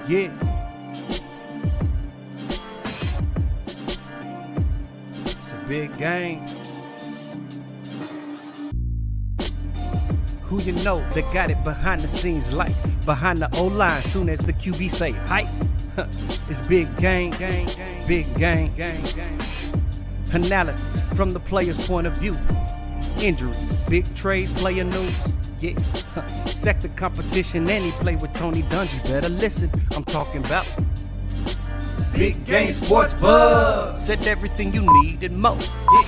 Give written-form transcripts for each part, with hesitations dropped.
Yeah. It's a big game. Who you know that got it behind the scenes like behind the O-line soon as the QB say hype. It's big game, big game. Analysis from the player's point of view. Injuries, big trades, player news. Yeah, sector competition, and he play with Tony Dungy. Better listen, I'm talking about Big Game Sports Buzz. Said everything you need and more. Yeah.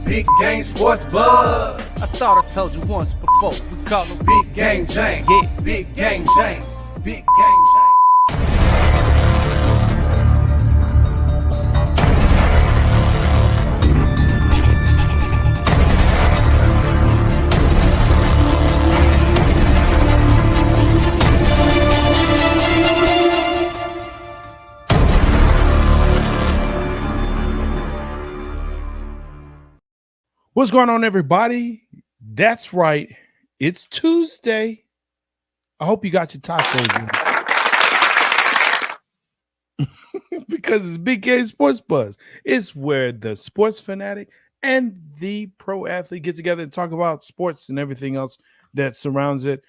Big Game Sports Buzz. I thought I told you once before. We call him Big Game James. Yeah, Big Game James. Big Game James. What's going on, everybody? That's right. It's Tuesday. I hope you got your tacos in. Because it's Big Game Sports Buzz. It's where the sports fanatic and the pro athlete get together and talk about sports and everything else that surrounds it.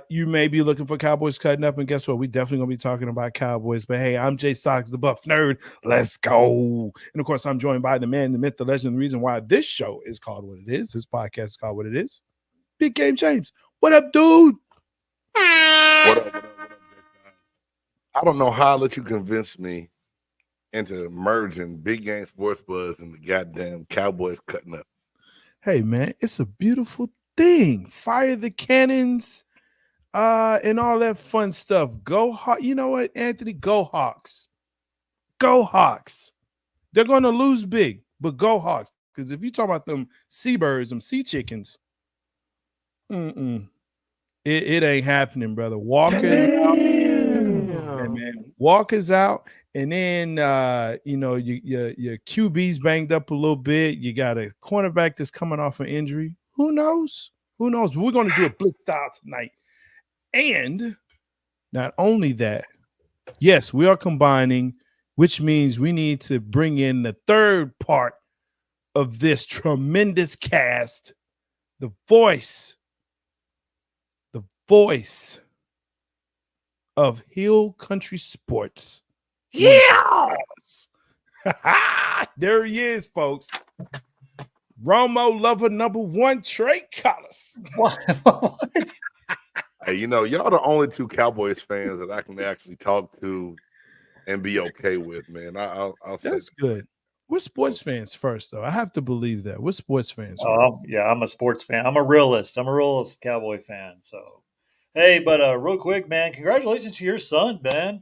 You may be looking for Cowboys cutting up, and guess what? We definitely gonna be talking about Cowboys. But hey, I'm Jay Stocks, the Buff Nerd. Let's go. And of course, I'm joined by the man, the myth, the legend, the reason why this show is called what it is. This podcast is called what it is. Big Game James. What up, dude? What up? I don't know how I let you convince me into merging Big Game Sports Buzz and the goddamn Cowboys cutting up. Hey, man, it's a beautiful thing. Fire the cannons. And all that fun stuff. Go Hawks. You know what, Anthony? Go Hawks. Go Hawks. They're going to lose big, but go Hawks. Because if you talk about them seabirds, them sea chickens, it ain't happening, brother. Walker's out. Yeah, man. Walker's out. And then, your QB's banged up a little bit. You got a cornerback that's coming off an injury. Who knows? Who knows? But we're going to do a blitz style tonight. And not only that, yes, we are combining, which means we need to bring in the third part of this tremendous cast, the voice of Hill Country Sports. Yes. There he is, folks. Romo lover number one, Trey Collis. What? Hey, y'all the only two Cowboys fans that I can actually talk to and be okay with, man. I'll say that's good. We're sports fans first, though. I have to believe that. We're sports fans. Yeah, I'm a sports fan. I'm a realist Cowboy fan. So, hey, but real quick, man, congratulations to your son, man.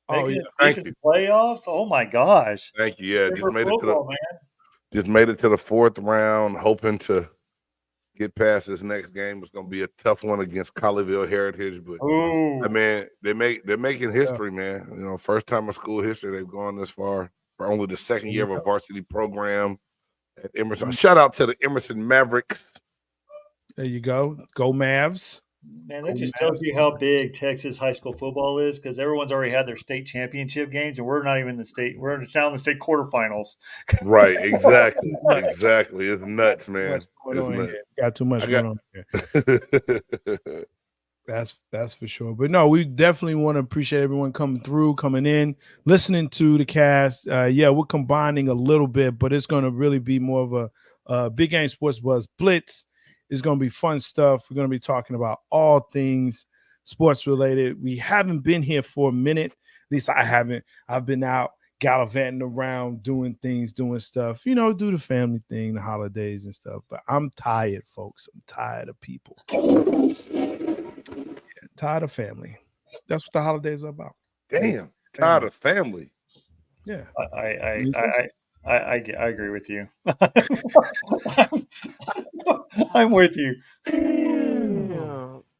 Oh, yeah. Thank you. Playoffs. Oh, my gosh. Thank you. Yeah, just made it to the fourth round, hoping to get past this next game. It's going to be a tough one against Colleyville Heritage, but I mean, they're making history, man. First time in school history they've gone this far for only the second year of a varsity program at Emerson. Shout out to the Emerson Mavericks. There you go. Go Mavs. Man, that just tells you how big Texas high school football is, because everyone's already had their state championship games, and we're not even in the state. We're now in the state quarterfinals. Right, exactly. Exactly. It's nuts, man. It's nuts. Got too much going on here. That's for sure. But no, we definitely want to appreciate everyone coming in, listening to the cast. We're combining a little bit, but it's going to really be more of a Big Game Sports Buzz Blitz. It's going to be fun stuff. We're going to be talking about all things sports related. We haven't been here for a minute. At least I haven't. I've been out gallivanting around, doing things, doing stuff, do the family thing, the holidays and stuff. But I'm tired, folks. I'm tired of people. Tired of family. That's what the holidays are about. Damn. Tired of family. Yeah. I agree with you. I'm with you.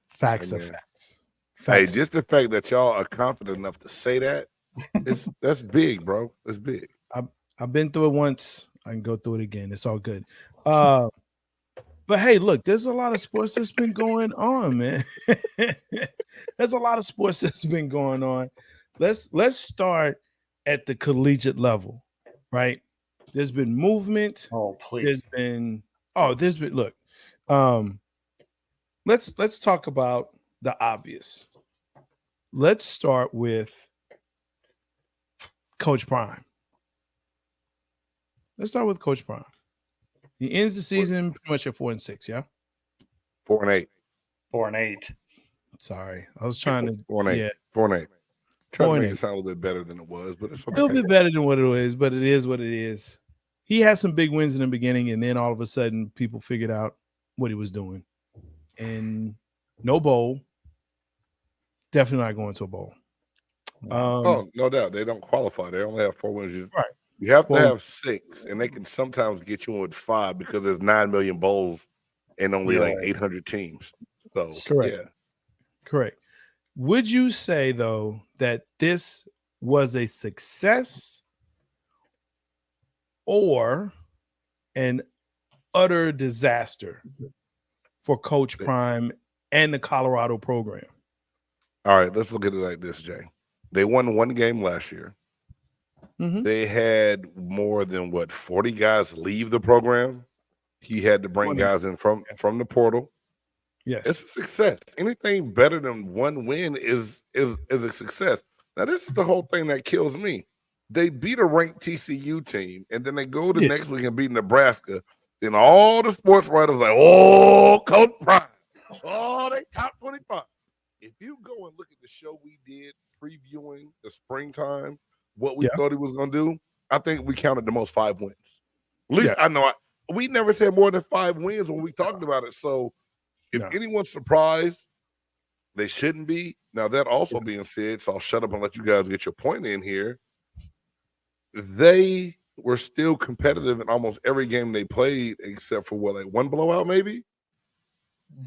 Facts are facts. Hey, just the fact that y'all are confident enough to say that, that's big, bro. That's big. I've been through it once. I can go through it again. It's all good. But hey, look, there's a lot of sports that's been going on, man. There's a lot of sports that's been going on. Let's start at the collegiate level, right? There's been movement. Oh, please. Look. Let's talk about the obvious. Let's start with Coach Prime. Let's start with Coach Prime. He ends the season pretty much at 4-6, yeah? 4-8. 4-8. Sorry. I was trying to 4-8. Yeah. 4-8. Trying to make 4-8. it sound a little bit better than it was, but it's okay. A little bit better than what it is, but it is what it is. He had some big wins in the beginning, and then all of a sudden people figured out what he was doing. And no bowl. Definitely not going to a bowl. No doubt. They don't qualify. They only have 4 wins. Right. You have to have 6, and they can sometimes get you in with 5 because there's 9 million bowls and only like 800 teams. So Correct. Yeah. Correct. Would you say, though, that this was a success or an utter disaster for Coach Prime and the Colorado program? All right, let's look at it like this, Jay. They won 1 game last year. Mm-hmm. They had more than 40 guys leave the program. He had to bring guys in from the portal. Yes, it's a success. Anything better than 1 win is a success. Now, this is the whole thing that kills me. They beat a ranked TCU team, and then they go to next week and beat Nebraska. Then all the sports writers like, oh, Coach Prime. Oh, they top 25. If you go and look at the show we did previewing the springtime, what we thought he was going to do, I think we counted the most 5 wins. At least I know we never said more than 5 wins when we talked about it. So if anyone's surprised, they shouldn't be. Now, that also being said, so I'll shut up and let you guys get your point in here. They were still competitive in almost every game they played, except for 1 blowout, maybe.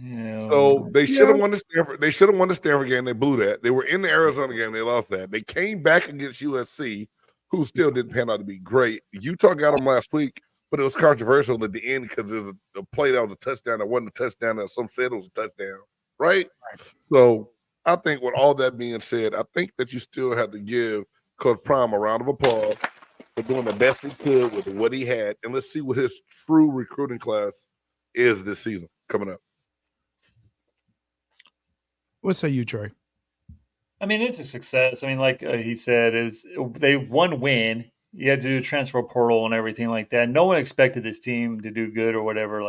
Yeah. So they should have won the Stanford. They should have won the Stanford game. They blew that. They were in the Arizona game. They lost that. They came back against USC, who still didn't pan out to be great. Utah got them last week, but it was controversial at the end because there was a play that was a touchdown that wasn't a touchdown that some said it was a touchdown, right? So I think with all that being said, I think that you still have to give Coach Prime a round of applause for doing the best he could with what he had. And let's see what his true recruiting class is this season coming up. What say you, Trey? I mean, it's a success. I mean, like he said, they 1 win. You had to do a transfer portal and everything like that. No one expected this team to do good or whatever.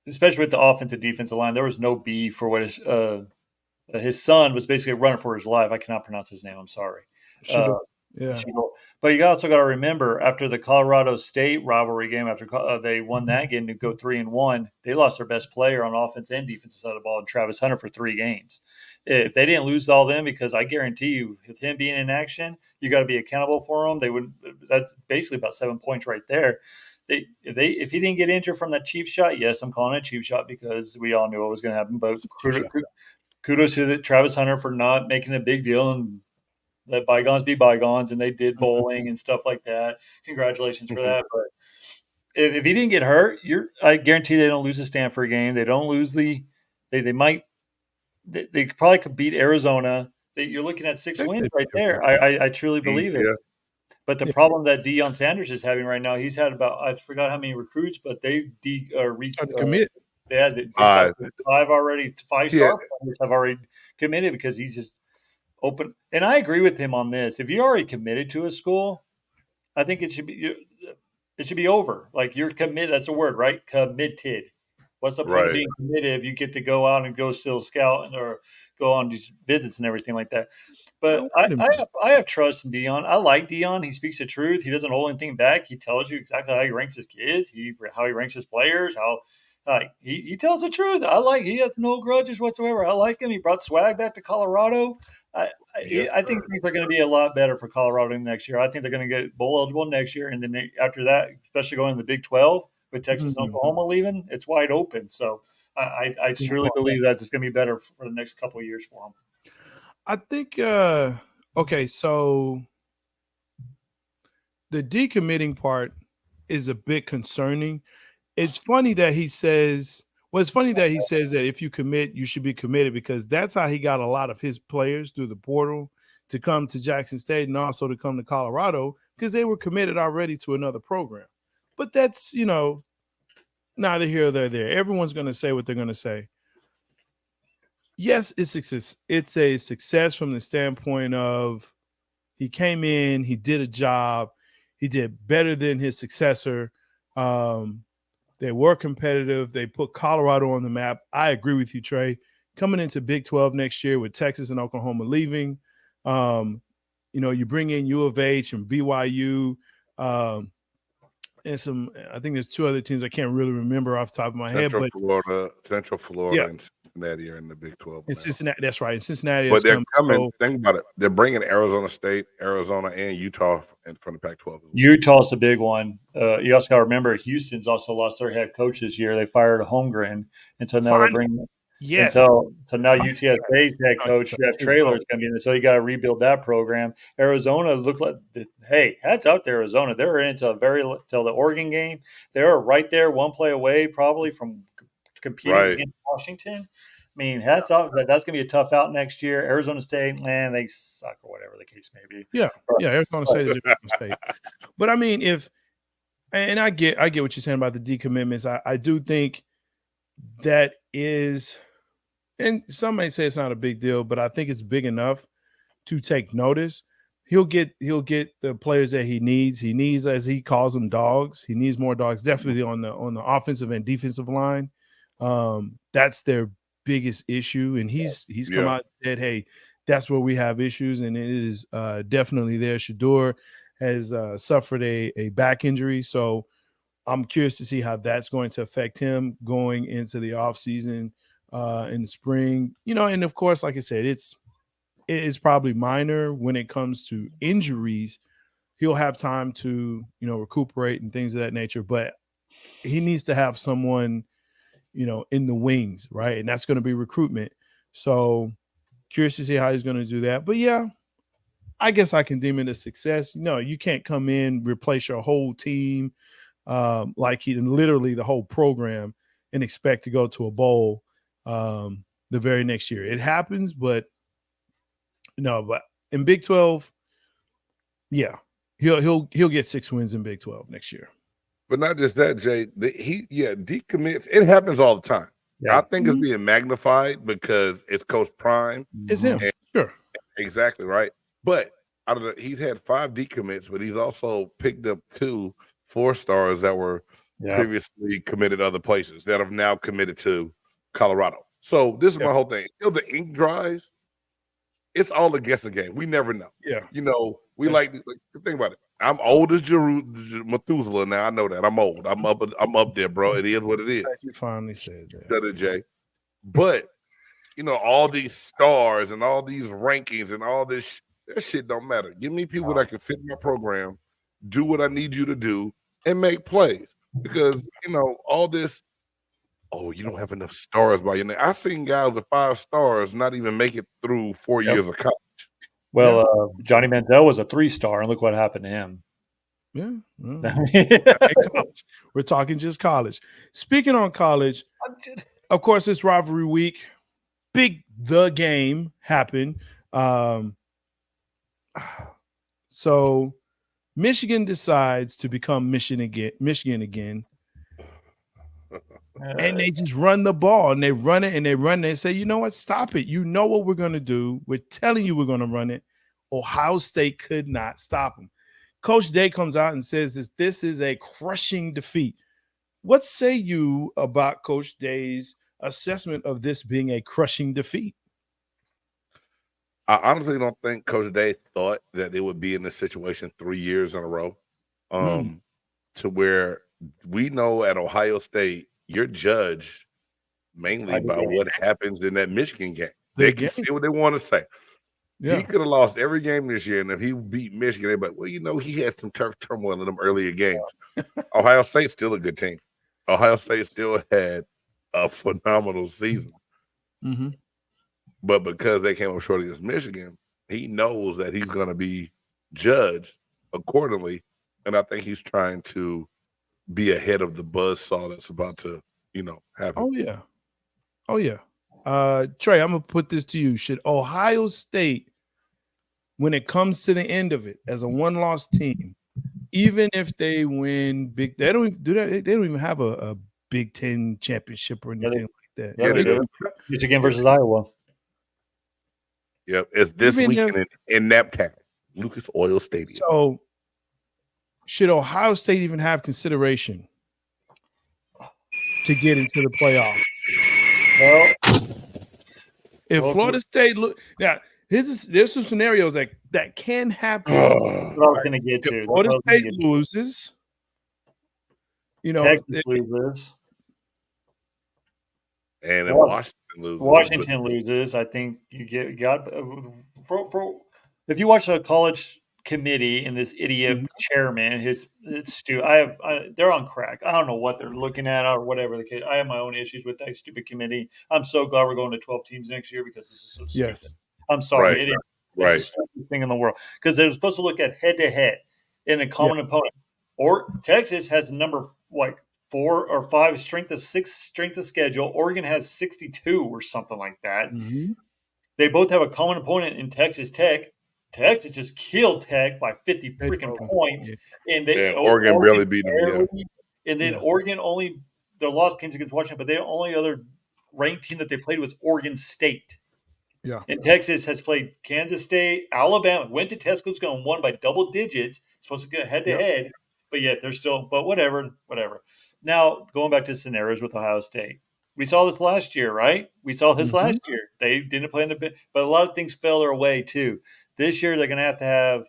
Especially with the offensive defensive line, there was no B for what his son was basically running for his life. I cannot pronounce his name. I'm sorry. But you also got to remember, after the Colorado State rivalry game, after they won that game to go 3-1, they lost their best player on offense and defensive side of the ball, and Travis Hunter, for 3 games. If they didn't lose all them, because I guarantee you, with him being in action, you got to be accountable for him. They would. That's basically about 7 points right there. If he didn't get injured from that cheap shot, yes, I'm calling it a cheap shot because we all knew what was going to happen. But kudos to Travis Hunter for not making a big deal and let bygones be bygones, and they did bowling and stuff like that. Congratulations for that. But if he didn't get hurt, I guarantee they don't lose the Stanford game. They don't lose they probably could beat Arizona. You're looking at 6 wins right there. I truly believe it. But the problem that Deion Sanders is having right now, he's had I forgot how many recruits, but they commit. They had 5 already. 5-star players have already committed because he's just open. And I agree with him on this. If you're already committed to a school, I think it should be over. Like, you're committed. That's a word, right? Committed. What's the point of being committed if you get to go out and go still scout or go on these visits and everything like that? But I have trust in Deion. I like Deion. He speaks the truth. He doesn't hold anything back. He tells you exactly how he ranks his kids, how he ranks his players, he tells the truth. He has no grudges whatsoever. I like him. He brought swag back to Colorado. I think things are going to be a lot better for Colorado next year. I think they're going to get bowl eligible next year, and then after that, especially going to the Big 12 with Texas and Oklahoma leaving, it's wide open. So I truly believe that it's going to be better for the next couple of years for them. I think okay, so the decommitting part is a bit concerning, it's funny that he says. Well, it's funny that he says that if you commit, you should be committed, because that's how he got a lot of his players through the portal to come to Jackson State and also to come to Colorado, because they were committed already to another program. But that's, neither here or there. Everyone's going to say what they're going to say. Yes, it's a success from the standpoint of he came in, he did a job, he did better than his successor. They were competitive. They put Colorado on the map. I agree with you, Trey. Coming into Big 12 next year with Texas and Oklahoma leaving, you bring in U of H and BYU, and I think there's two other teams I can't really remember off the top of my head. But Central Florida, and Cincinnati are in the Big 12. In Cincinnati, that's right. In Cincinnati, but they're coming. Think about it. They're bringing Arizona State, Arizona, and Utah from the Pac-12. Utah's the big one. You also got to remember Houston's also lost their head coach this year. They fired Holmgren, and so now they're bringing. Yes. So now UTSA's head coach, Jeff Traylor, is going to be in. So you got to rebuild that program. Arizona looked like, hey, hats out to Arizona. They're into till the Oregon game. They're right there, one play away, probably from competing against Washington. I mean, hats off. That's going to be a tough out next year. Arizona State, man, they suck or whatever the case may be. Yeah, Arizona State is Arizona State. But I mean, I get what you're saying about the decommitments. I do think that is. And some may say it's not a big deal, but I think it's big enough to take notice. He'll get the players that he needs. He needs, as he calls them, dogs. He needs more dogs, definitely on the offensive and defensive line. That's their biggest issue. And he's come out and said, hey, that's where we have issues, and it is definitely there. Shedeur has suffered a back injury, so I'm curious to see how that's going to affect him going into the offseason. In the spring, and of course, like I said, it's probably minor when it comes to injuries. He'll have time to, recuperate and things of that nature, but he needs to have someone, in the wings, right? And that's going to be recruitment. So curious to see how he's going to do that. But yeah, I guess I can deem it a success. You can't come in, replace your whole team, like literally the whole program, and expect to go to a bowl the very next year. It happens, but in Big 12, yeah, he'll get 6 wins in Big 12 next year. But not just that, Jay. Decommits. It happens all the time. Yeah. I think it's being magnified because it's Coach Prime. It's him. Sure. Exactly right. But I don't know. He's had 5 decommits, but he's also picked up 2 4-stars that were previously committed other places that have now committed to Colorado. So this is my whole thing. Until the ink dries, it's all a guessing game. We never know. Yeah. We like think about it. I'm old as Methuselah now. I know that. I'm old. I'm up there, bro. It is what it is. You finally said that. Shut it, Jay. But all these stars and all these rankings and all this that shit don't matter. Give me people that can fit my program, do what I need you to do, and make plays. Because all this. Oh, you don't have enough stars by your name. I've seen guys with 5 stars not even make it through 4 years of college. Well, Johnny Manziel was a 3-star, and look what happened to him. Yeah. College. We're talking just college. Speaking on college, of course, it's rivalry week. The game happened. So Michigan decides to become Michigan again. And they just run the ball, and they run it, and they run it, and say, you know what, stop it. You know what we're going to do. We're telling you we're going to run it. Ohio State could not stop them. Coach Day comes out and says this is a crushing defeat. What say you about Coach Day's assessment of this being a crushing defeat? I honestly don't think Coach Day thought that they would be in this situation 3 years in a row, to where we know at Ohio State, you're judged mainly by what happens in that Michigan game. They can say what they want to say. Yeah. He could have lost every game this year, and if he beat Michigan, they'd be like, well, he had some turmoil in them earlier games. Ohio State's still a good team. Ohio State still had a phenomenal season. Mm-hmm. But because they came up short against Michigan, he knows that he's going to be judged accordingly, and I think he's trying to be ahead of the buzzsaw that's about to, happen. Oh yeah. Trey, I'm gonna put this to you. Should Ohio State, when it comes to the end of it, as a one-loss team, even if they win big, they don't even do that. They don't even have a Big Ten championship or anything like that. Yeah, they do. Michigan versus Iowa. Yep, it's this weekend in Naptown, Lucas Oil Stadium. So, should Ohio State even have consideration to get into the playoff? Well, if Florida State there's some scenarios that can happen. That's what I was going to get to. If Florida State loses, Texas loses, and if Washington loses, I think you got if you watch the college committee and this idiot chairman, they're on crack. I don't know what they're looking at or whatever the case. I have my own issues with that stupid committee. I'm so glad we're going to 12 teams next year because this is so stupid. Yes. I'm sorry. Right. It's the stupidest thing in the world because they're supposed to look at head-to-head in a common opponent. Or Texas has number 4 or 5 strength of schedule. Oregon has 62 or something like that. Mm-hmm. They both have a common opponent in Texas Tech. Texas just killed Tech by 50 freaking points. And Oregon barely beat them. And then Oregon their lost games against Washington, but the only other ranked team that they played was Oregon State. Yeah. And Texas has played Kansas State, Alabama, went to Tuscaloosa and won by double digits. Supposed to get head-to-head. But yet they're still – but whatever. Now, going back to scenarios with Ohio State. We saw this last year, right? We saw this last year. They didn't play in the – but a lot of things fell their way too. This year they're going to have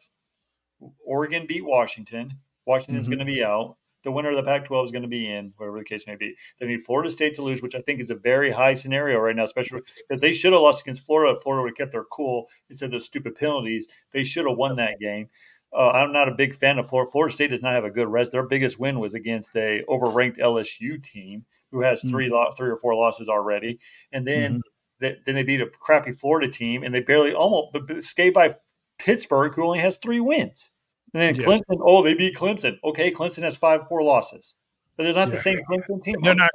Oregon beat Washington. Washington's going to be out. The winner of the Pac-12 is going to be in, whatever the case may be. They need Florida State to lose, which I think is a very high scenario right now, especially because they should have lost against Florida. Florida would have kept their cool instead of those stupid penalties. They should have won that game. I'm not a big fan of Florida. Florida State does not have a good rest. Their biggest win was against a overranked LSU team who has 3 or 4 losses already. And then they beat a crappy Florida team, and they barely almost escaped by Pittsburgh, who only has 3 wins. And then Clemson, they beat Clemson. Okay, Clemson has 4 losses. But they're not the same Clemson team. They're not.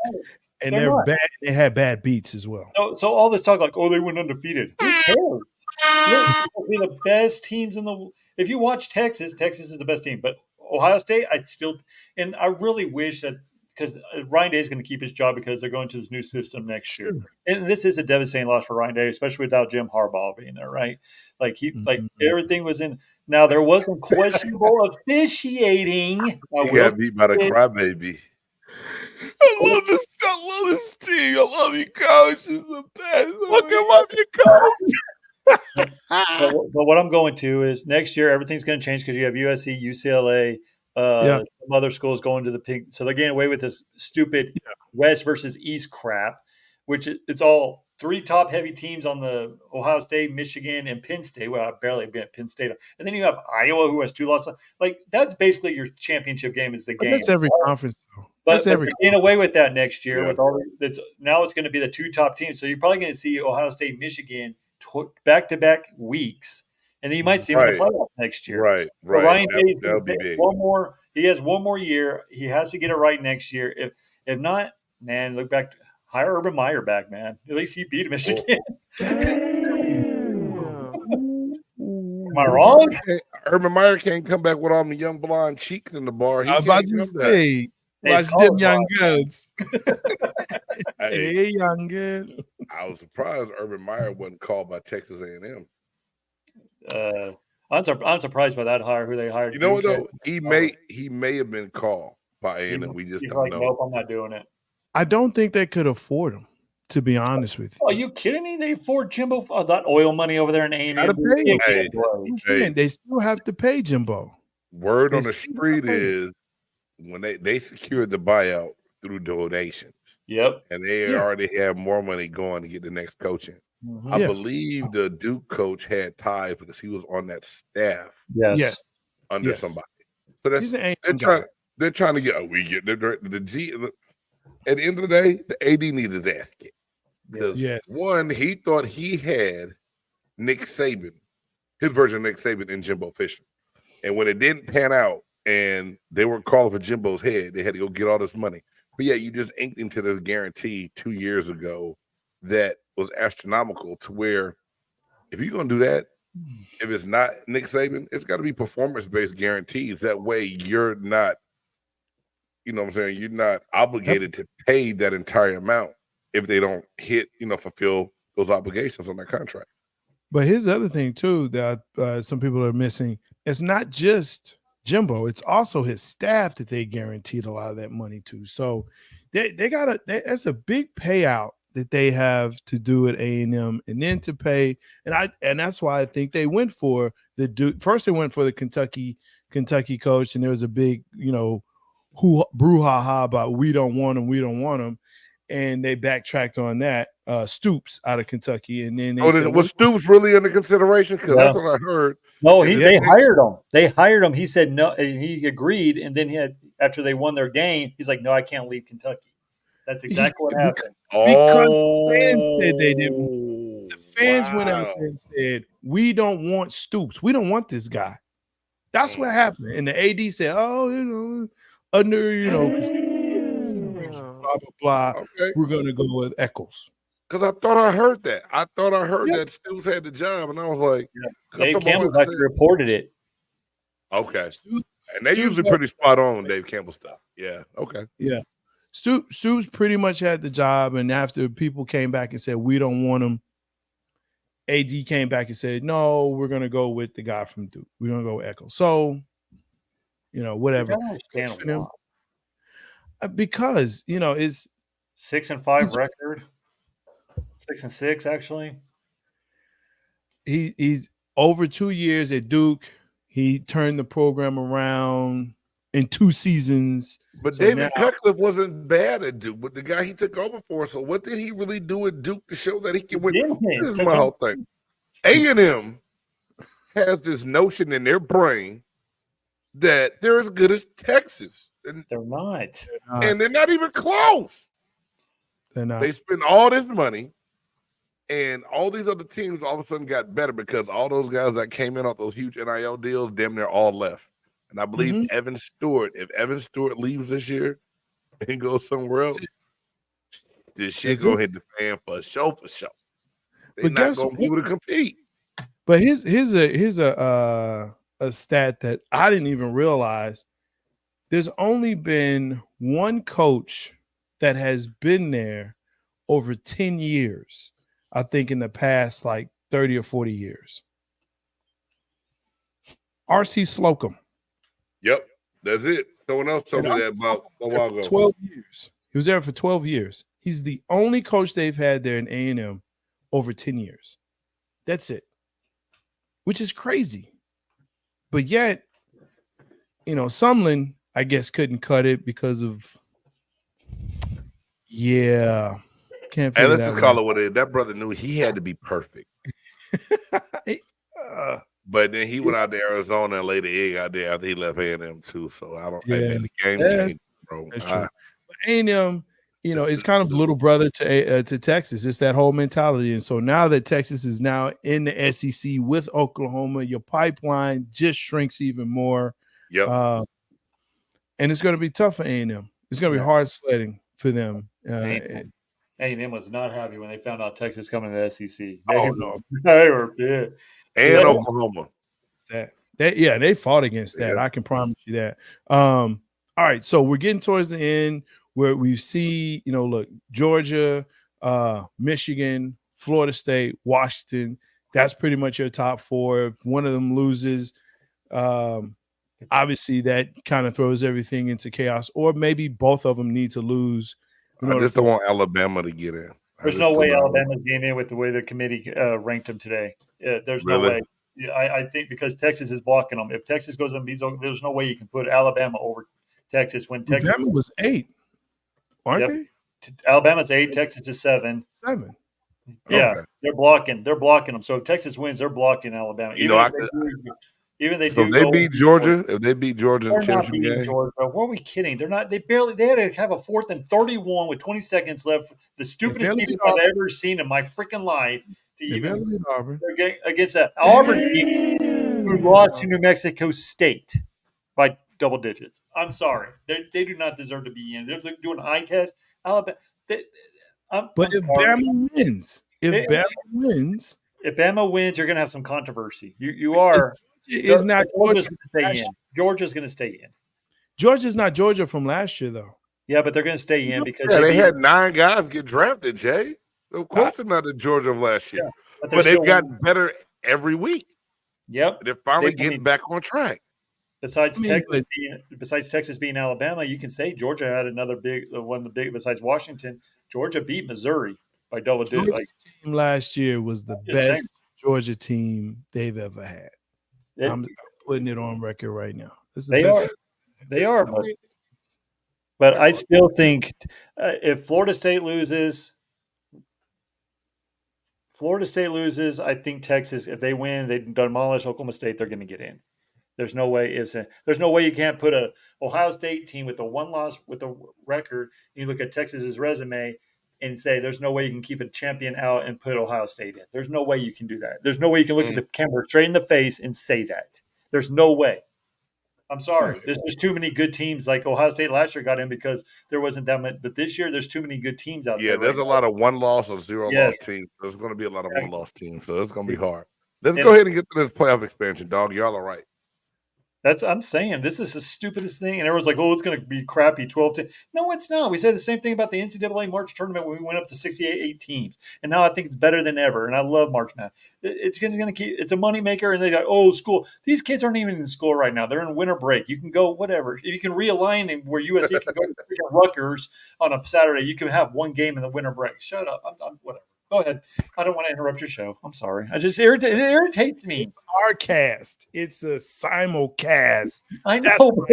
And they're bad. They had bad beats as well. So all this talk they went undefeated. Who cares? They're the best teams in the – if you watch Texas is the best team. But Ohio State, I really wish that – because Ryan Day is going to keep his job because they're going to this new system next year. And this is a devastating loss for Ryan Day, especially without Jim Harbaugh being there, right? Everything was in – now, there was some questionable officiating. He got beat by the crybaby. I love this team. I love you, coach. It's the best. Look at love you, coach. But what I'm going to is next year everything's going to change because you have USC, UCLA, some other schools going to the pink. So they're getting away with this stupid West versus East crap, which it's all 3 top-heavy teams on the Ohio State, Michigan, and Penn State. Well, I've barely been at Penn State. And then you have Iowa, who has 2 losses. That's basically your championship game is the game. That's every conference, though. But they're getting away with that next year. With all now it's going to be the 2 top teams. So you're probably going to see Ohio State, Michigan back-to-back weeks. And then you might see him in the playoffs next year. Right. Ryan Day he has 1 more year. He has to get it right next year. If not, man, look back – hire Urban Meyer back, man. At least he beat Michigan. Am I wrong? Urban Meyer can't come back with all the young blonde cheeks in the bar. I'm about to say, watch them young girls. Hey, young girl. I was surprised Urban Meyer wasn't called by Texas A&M. I'm surprised by that hire. Who they hired? You know what though? He may have been called by A&M. We just don't know. Nope, I'm not doing it. I don't think they could afford him, to be honest with you. Are you kidding me? They afford Jimbo that oil money over there in A&M. They still have to pay Jimbo. Word on the street is when they secured the buyout through donations. Yep. And they already have more money going to get the next coach in. Mm-hmm. I believe the Duke coach had ties because he was on that staff. Yes. Under somebody. So they're trying to get the G. At the end of the day, the AD needs his ass kicked. Because one, he thought he had Nick Saban, his version of Nick Saban and Jimbo Fisher. And when it didn't pan out and they weren't calling for Jimbo's head. They had to go get all this money. But yeah, you just inked into this guarantee 2 years ago that was astronomical to where if you're going to do that, if it's not Nick Saban, it's got to be performance-based guarantees. That way you're not, you know what I'm saying, you're not obligated to pay that entire amount if they don't hit, fulfill those obligations on that contract. But here's the other thing, too, that some people are missing. It's not just Jimbo. It's also his staff that they guaranteed a lot of that money to. So they got that's a big payout that they have to do at A&M, and then to pay. And that's why I think they went for the Duke. First, they went for the Kentucky coach, and there was a big, brouhaha about we don't want him. And they backtracked on that. Stoops out of Kentucky, and then was Stoops really under consideration? Because that's what I heard. No, they hired him. They hired him. He said no. He agreed, and then after they won their game, he's like, "No, I can't leave Kentucky." That's exactly what happened. Because the fans said they didn't. The fans went out there and said, "We don't want Stoops. We don't want this guy." That's what happened. And the AD said, "Oh, under blah blah blah. Okay. We're gonna go with Eccles." Because I thought I heard that. I thought I heard that Stoops had the job, and I was like, Dave Campbell actually reported it. Okay. And they usually pretty spot on Dave Campbell stuff. Yeah. Okay. Yeah. Stoops pretty much had the job, and after people came back and said, we don't want him, AD came back and said, no, we're going to go with the guy from Duke. We're going to go with Eccles. So, whatever. Because, it's 6-5 record. 6-6, actually. He's over 2 years at Duke. He turned the program around in 2 seasons. But so David Cutcliffe wasn't bad at Duke, but the guy he took over for. So what did he really do at Duke to show that he can win? This is my whole thing. A&M has this notion in their brain that they're as good as Texas. And they're not. And they're not even close. They're not. They spend all this money, and all these other teams all of a sudden got better because all those guys that came in off those huge NIL deals, damn near all left. And I believe if Evan Stewart leaves this year and goes somewhere else, this shit gonna hit the fan for sure. They're not gonna be able to compete. But here's a stat that I didn't even realize. There's only been one coach that has been there over 10 years, I think, in the past like 30 or 40 years. R.C. Slocum. Yep, that's it. Someone else told me that about a while ago. 12 years. He was there for 12 years. He's the only coach they've had there in A&M over 10 years. That's it. Which is crazy. But yet, Sumlin, I guess, couldn't cut it because of, can't figure and let's just call it what it is. That brother knew he had to be perfect. But then he went out to Arizona and laid the egg out there after he left A&M too. So I don't think the game changed, bro. A&M, it's kind of little brother to Texas. It's that whole mentality. And so now that Texas is now in the SEC with Oklahoma, your pipeline just shrinks even more. Yep. And it's going to be tough for A&M. It's going to be hard sledding for them. A&M was not happy when they found out Texas coming to the SEC. No. They were big. And Oklahoma. They fought against that. I can promise you that. All right, so we're getting towards the end where we see, Georgia, Michigan, Florida State, Washington. That's pretty much your top 4. If one of them loses, obviously that kind of throws everything into chaos. Or maybe both of them need to lose. I just don't want Alabama to get in. There's no way Alabama's getting in with the way the committee ranked them today. There's no way. I think because Texas is blocking them. If Texas goes and beats, there's no way you can put Alabama over Texas when Texas Alabama was 8, aren't they? Alabama's 8, Texas is 7. 7. Yeah, okay. They're blocking them. So if Texas wins, they're blocking Alabama. If they beat Georgia in the championship game. Georgia. What are we kidding? They're not. They had to have a 4th and 31 with 20 seconds left. The stupidest team I've ever seen in my freaking life. Against an Auburn team who lost to New Mexico State by double digits. I'm sorry. They do not deserve to be in. They're doing an eye test. Alabama. But if Bama wins, if Bama wins, you're going to have some controversy. You are. Is not Georgia's going to stay in. Georgia's going to stay in. Georgia's not Georgia from last year, though. Yeah, but they're going to stay in because they had 9 guys get drafted, Jay. Of course, they're not the Georgia of last year. Yeah, but they've gotten better every week. Yep. They're finally getting back on track. Besides Texas being Alabama, you can say Georgia had another one of the big besides Washington. Georgia beat Missouri by double digits. Georgia team last year was the best Georgia team they've ever had. I'm putting it on record right now. They are, but I still think if Florida State loses, I think Texas, if they win, they demolish Oklahoma State, they're going to get in. There's no way you can't put a Ohio State team with a one loss with a record. And you look at Texas's resume and say there's no way you can keep a champion out and put Ohio State in. There's no way you can do that. There's no way you can look at the camera straight in the face and say that. There's no way. I'm sorry. There's just too many good teams. Like Ohio State last year got in because there wasn't that much. But this year, there's too many good teams out there. Yeah, there's a lot of one-loss or zero-loss teams. There's going to be a lot of one-loss teams, so it's going to be hard. Let's go ahead and get to this playoff expansion, dog. Y'all are right. I'm saying this is the stupidest thing. And everyone's like, oh, it's going to be crappy 12-10. No, it's not. We said the same thing about the NCAA March tournament when we went up to 68 teams. And now I think it's better than ever. And I love March Madness. It's going to keep – it's a moneymaker. And they go, oh, school. These kids aren't even in school right now. They're in winter break. You can go whatever. You can realign them where USC can go to Rutgers on a Saturday. You can have one game in the winter break. Shut up. I'm whatever. Go ahead. I don't want to interrupt your show. I'm sorry. It irritates me. It's our cast. It's a simulcast. I know.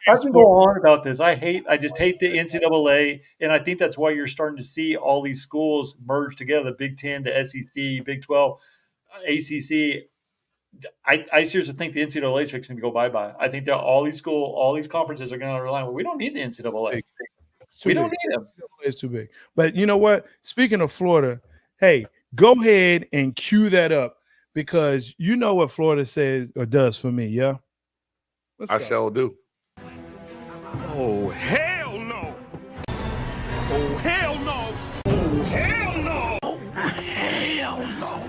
I can go on about this. I just hate the NCAA, and I think that's why you're starting to see all these schools merge together: the Big 10, the SEC, Big 12, ACC. I seriously think the NCAA is fixing to go bye-bye. I think that all these conferences are going to rely on. We don't need the NCAA. We don't need them. It's too big. But you know what? Speaking of Florida. Hey, go ahead and cue that up because you know what Florida says or does for me, yeah? I shall do. Oh, hell no. Oh, hell no. Oh, hell no. Oh, hell no.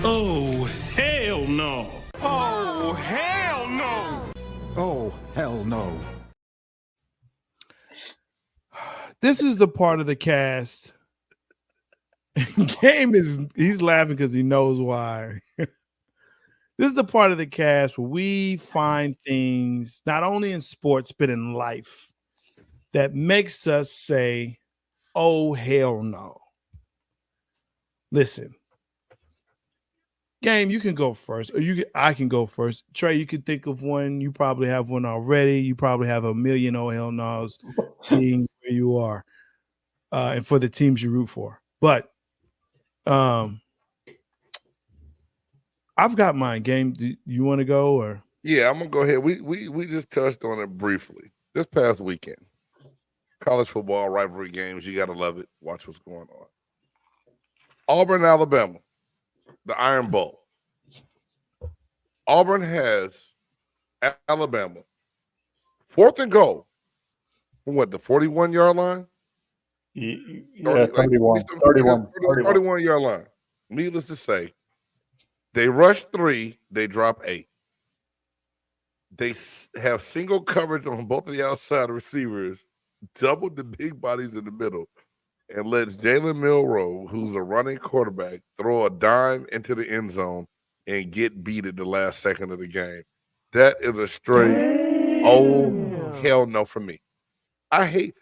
Oh, hell no. Oh, hell no. Oh, hell no. This is the part of the cast. He's laughing because he knows why. This is the part of the cast where we find things not only in sports but in life that makes us say, oh hell no. Listen, Game, you can go first, or I can go first. Trey, you can think of one. You probably have one already. You probably have a million oh hell no's being where you are and for the teams you root for. But I've got mine. Game, do you want to go or? Yeah, I'm gonna go ahead. We just touched on it briefly this past weekend. College football rivalry games, you gotta love it. Watch what's going on. Auburn, Alabama, the Iron Bowl. Auburn has Alabama 4th and goal from what, the 41-yard line? Yeah, 31-yard line. Needless to say, they rush 3, they drop 8. They have single coverage on both of the outside receivers, double the big bodies in the middle, and lets Jalen Milroe, who's a running quarterback, throw a dime into the end zone and get beat at the last second of the game. That is a straight, oh, hell no for me. I hate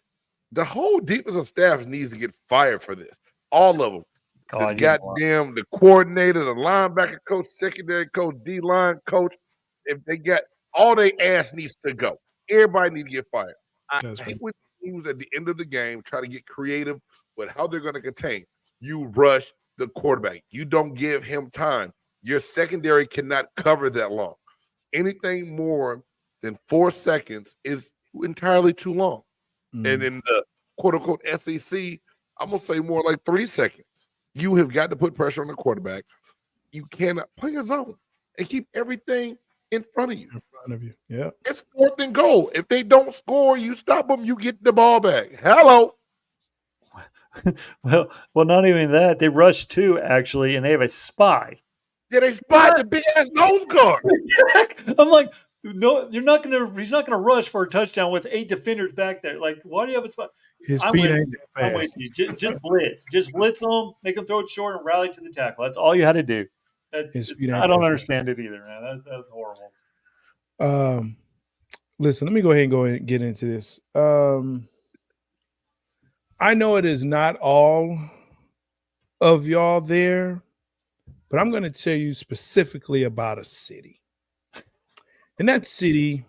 the whole defensive staff needs to get fired for this. All of them. The coordinator, the linebacker coach, secondary coach, D-line coach. If they got all their ass needs to go. Everybody needs to get fired. I hate when teams at the end of the game try to get creative with how they're going to contain. You rush the quarterback. You don't give him time. Your secondary cannot cover that long. Anything more than 4 seconds is entirely too long. And in the quote-unquote SEC, I'm going to say more like 3 seconds. You have got to put pressure on the quarterback. You cannot play your zone and keep everything in front of you. front of you. Yeah. It's 4th and goal. If they don't score, you stop them, you get the ball back. Hello. Well, not even that. They rush 2, actually, and they have a spy. Yeah, they spied the big-ass nose guard. I'm like, no, he's not gonna rush for a touchdown with 8 defenders back there. Like, why do you have a spy? His feet ain't that fast. I'm with you. Just blitz. Just blitz them, make them throw it short, and rally to the tackle. That's all you had to do. I don't understand it either, man. That's horrible. Listen, let me go ahead and get into this. I know it is not all of y'all there, but I'm going to tell you specifically about a city. And that city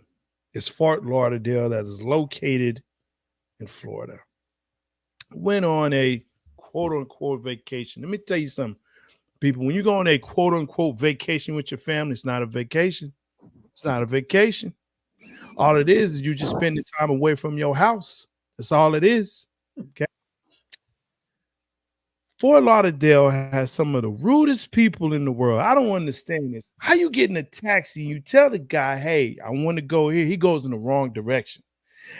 is Fort Lauderdale, that is located in Florida. Went on a quote-unquote vacation. Let me tell you something, people. When you go on a quote-unquote vacation with your family, it's not a vacation. It's not a vacation. All it is you just spending time away from your house. That's all it is. Okay. Fort Lauderdale has some of the rudest people in the world. I don't understand this. How you get in a taxi and you tell the guy, hey, I want to go here. He goes in the wrong direction.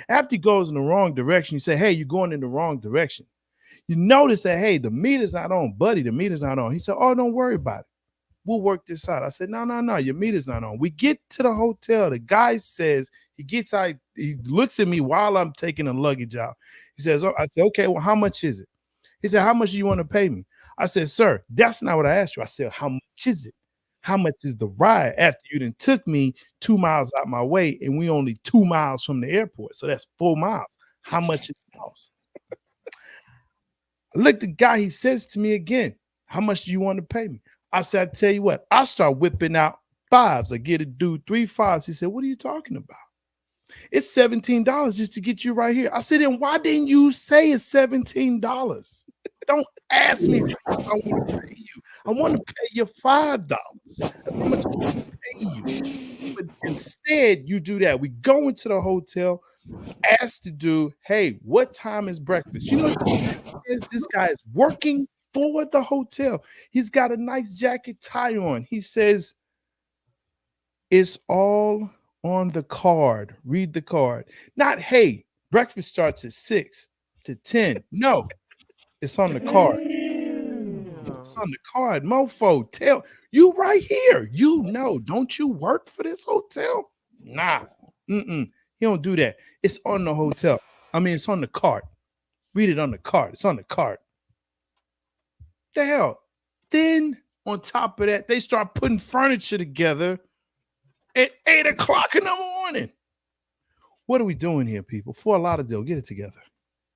After he goes in the wrong direction, you say, hey, you're going in the wrong direction. You notice that, hey, the meter's not on, buddy. The meter's not on. He said, oh, don't worry about it. We'll work this out. I said, no, your meter's not on. We get to the hotel. The guy says, he looks at me while I'm taking the luggage out. He says, I said, okay, well, how much is it? He said, how much do you want to pay me? I said, sir, that's not what I asked you. I said, how much is it? How much is the ride after you done took me 2 miles out my way and we only 2 miles from the airport? So that's 4 miles. How much it costs? I look at the guy, he says to me again, how much do you want to pay me? I said, I tell you what, I start whipping out 5s. I get a dude 3 5s. He said, what are you talking about? It's $17 just to get you right here. I said, then why didn't you say it's $17? Don't ask me if I want to pay you. I want to pay you $5. That's how much I want to pay you. But instead, you do that. We go into the hotel, ask the dude, hey, what time is breakfast? You know what this guy is working for the hotel. He's got a nice jacket tie on. He says, it's all on the card. Read the card. Not, hey, breakfast starts at 6 to 10. No, it's on the card. It's on the card, mofo. Tell you right here. You know, don't you work for this hotel? Nah. He don't do that. It's on the hotel. I mean, it's on the card. Read it on the card. It's on the card. The hell? Then on top of that, they start putting furniture together at 8 o'clock in the morning. What are we doing here, people? Fort Lauderdale, get it together.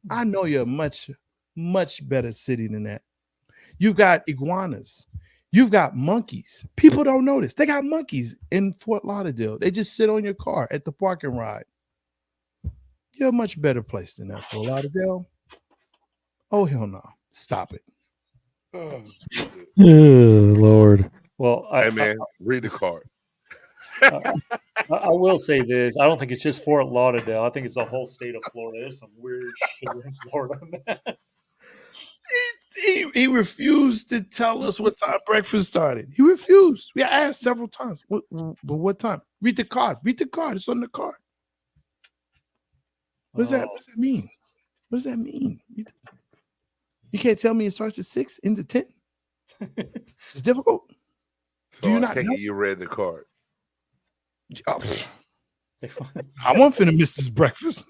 I know you're a much, much better city than that. You've got iguanas. You've got monkeys. People don't notice. They got monkeys in Fort Lauderdale. They just sit on your car at the parking ride. You're a much better place than that, Fort Lauderdale. Oh, hell no. Stop it. Oh, Lord. Well, hey, man, read the card. I will say this. I don't think it's just Fort Lauderdale. I think it's the whole state of Florida. There's some weird shit in Florida, man. He refused to tell us what time breakfast started. He refused. We asked several times. What time? Read the card. Read the card. It's on the card. What does that mean? What does that mean? You can't tell me it starts at 6, ends at 10. It's difficult. So do you not take it you read the card? Oh, I won't finna miss this breakfast.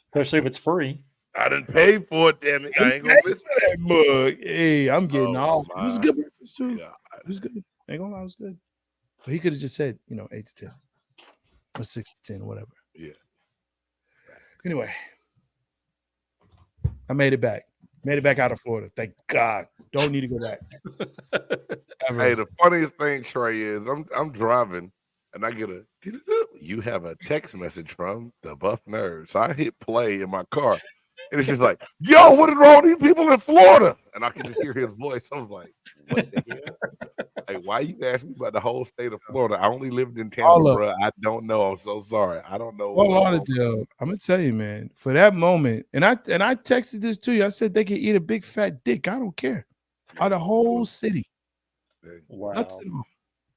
Especially if it's free. I didn't pay for it, damn it. I ain't gonna miss that mug. Hey, I'm getting all. It was good breakfast too. God. It was good. I ain't gonna lie, it was good. But he could have just said, 8 to 10 or 6 to 10 or whatever. Yeah. Anyway, I made it back. Made it back out of Florida. Thank God. Don't need to go back. Hey, the funniest thing, Trey, is I'm driving and I get you have a text message from the Buff Nerds. So I hit play in my car and it's just like, yo, what is wrong with these people in Florida? And I can just hear his voice. I was like, what the hell? Hey, why you asking me about the whole state of Florida? I only lived in Tampa, bro. I don't know. I'm so sorry. I don't know. Well, Lauderdale, I'm gonna tell you, man, for that moment, and I texted this to you. I said they could eat a big fat dick. I don't care. Out the whole city. Wow.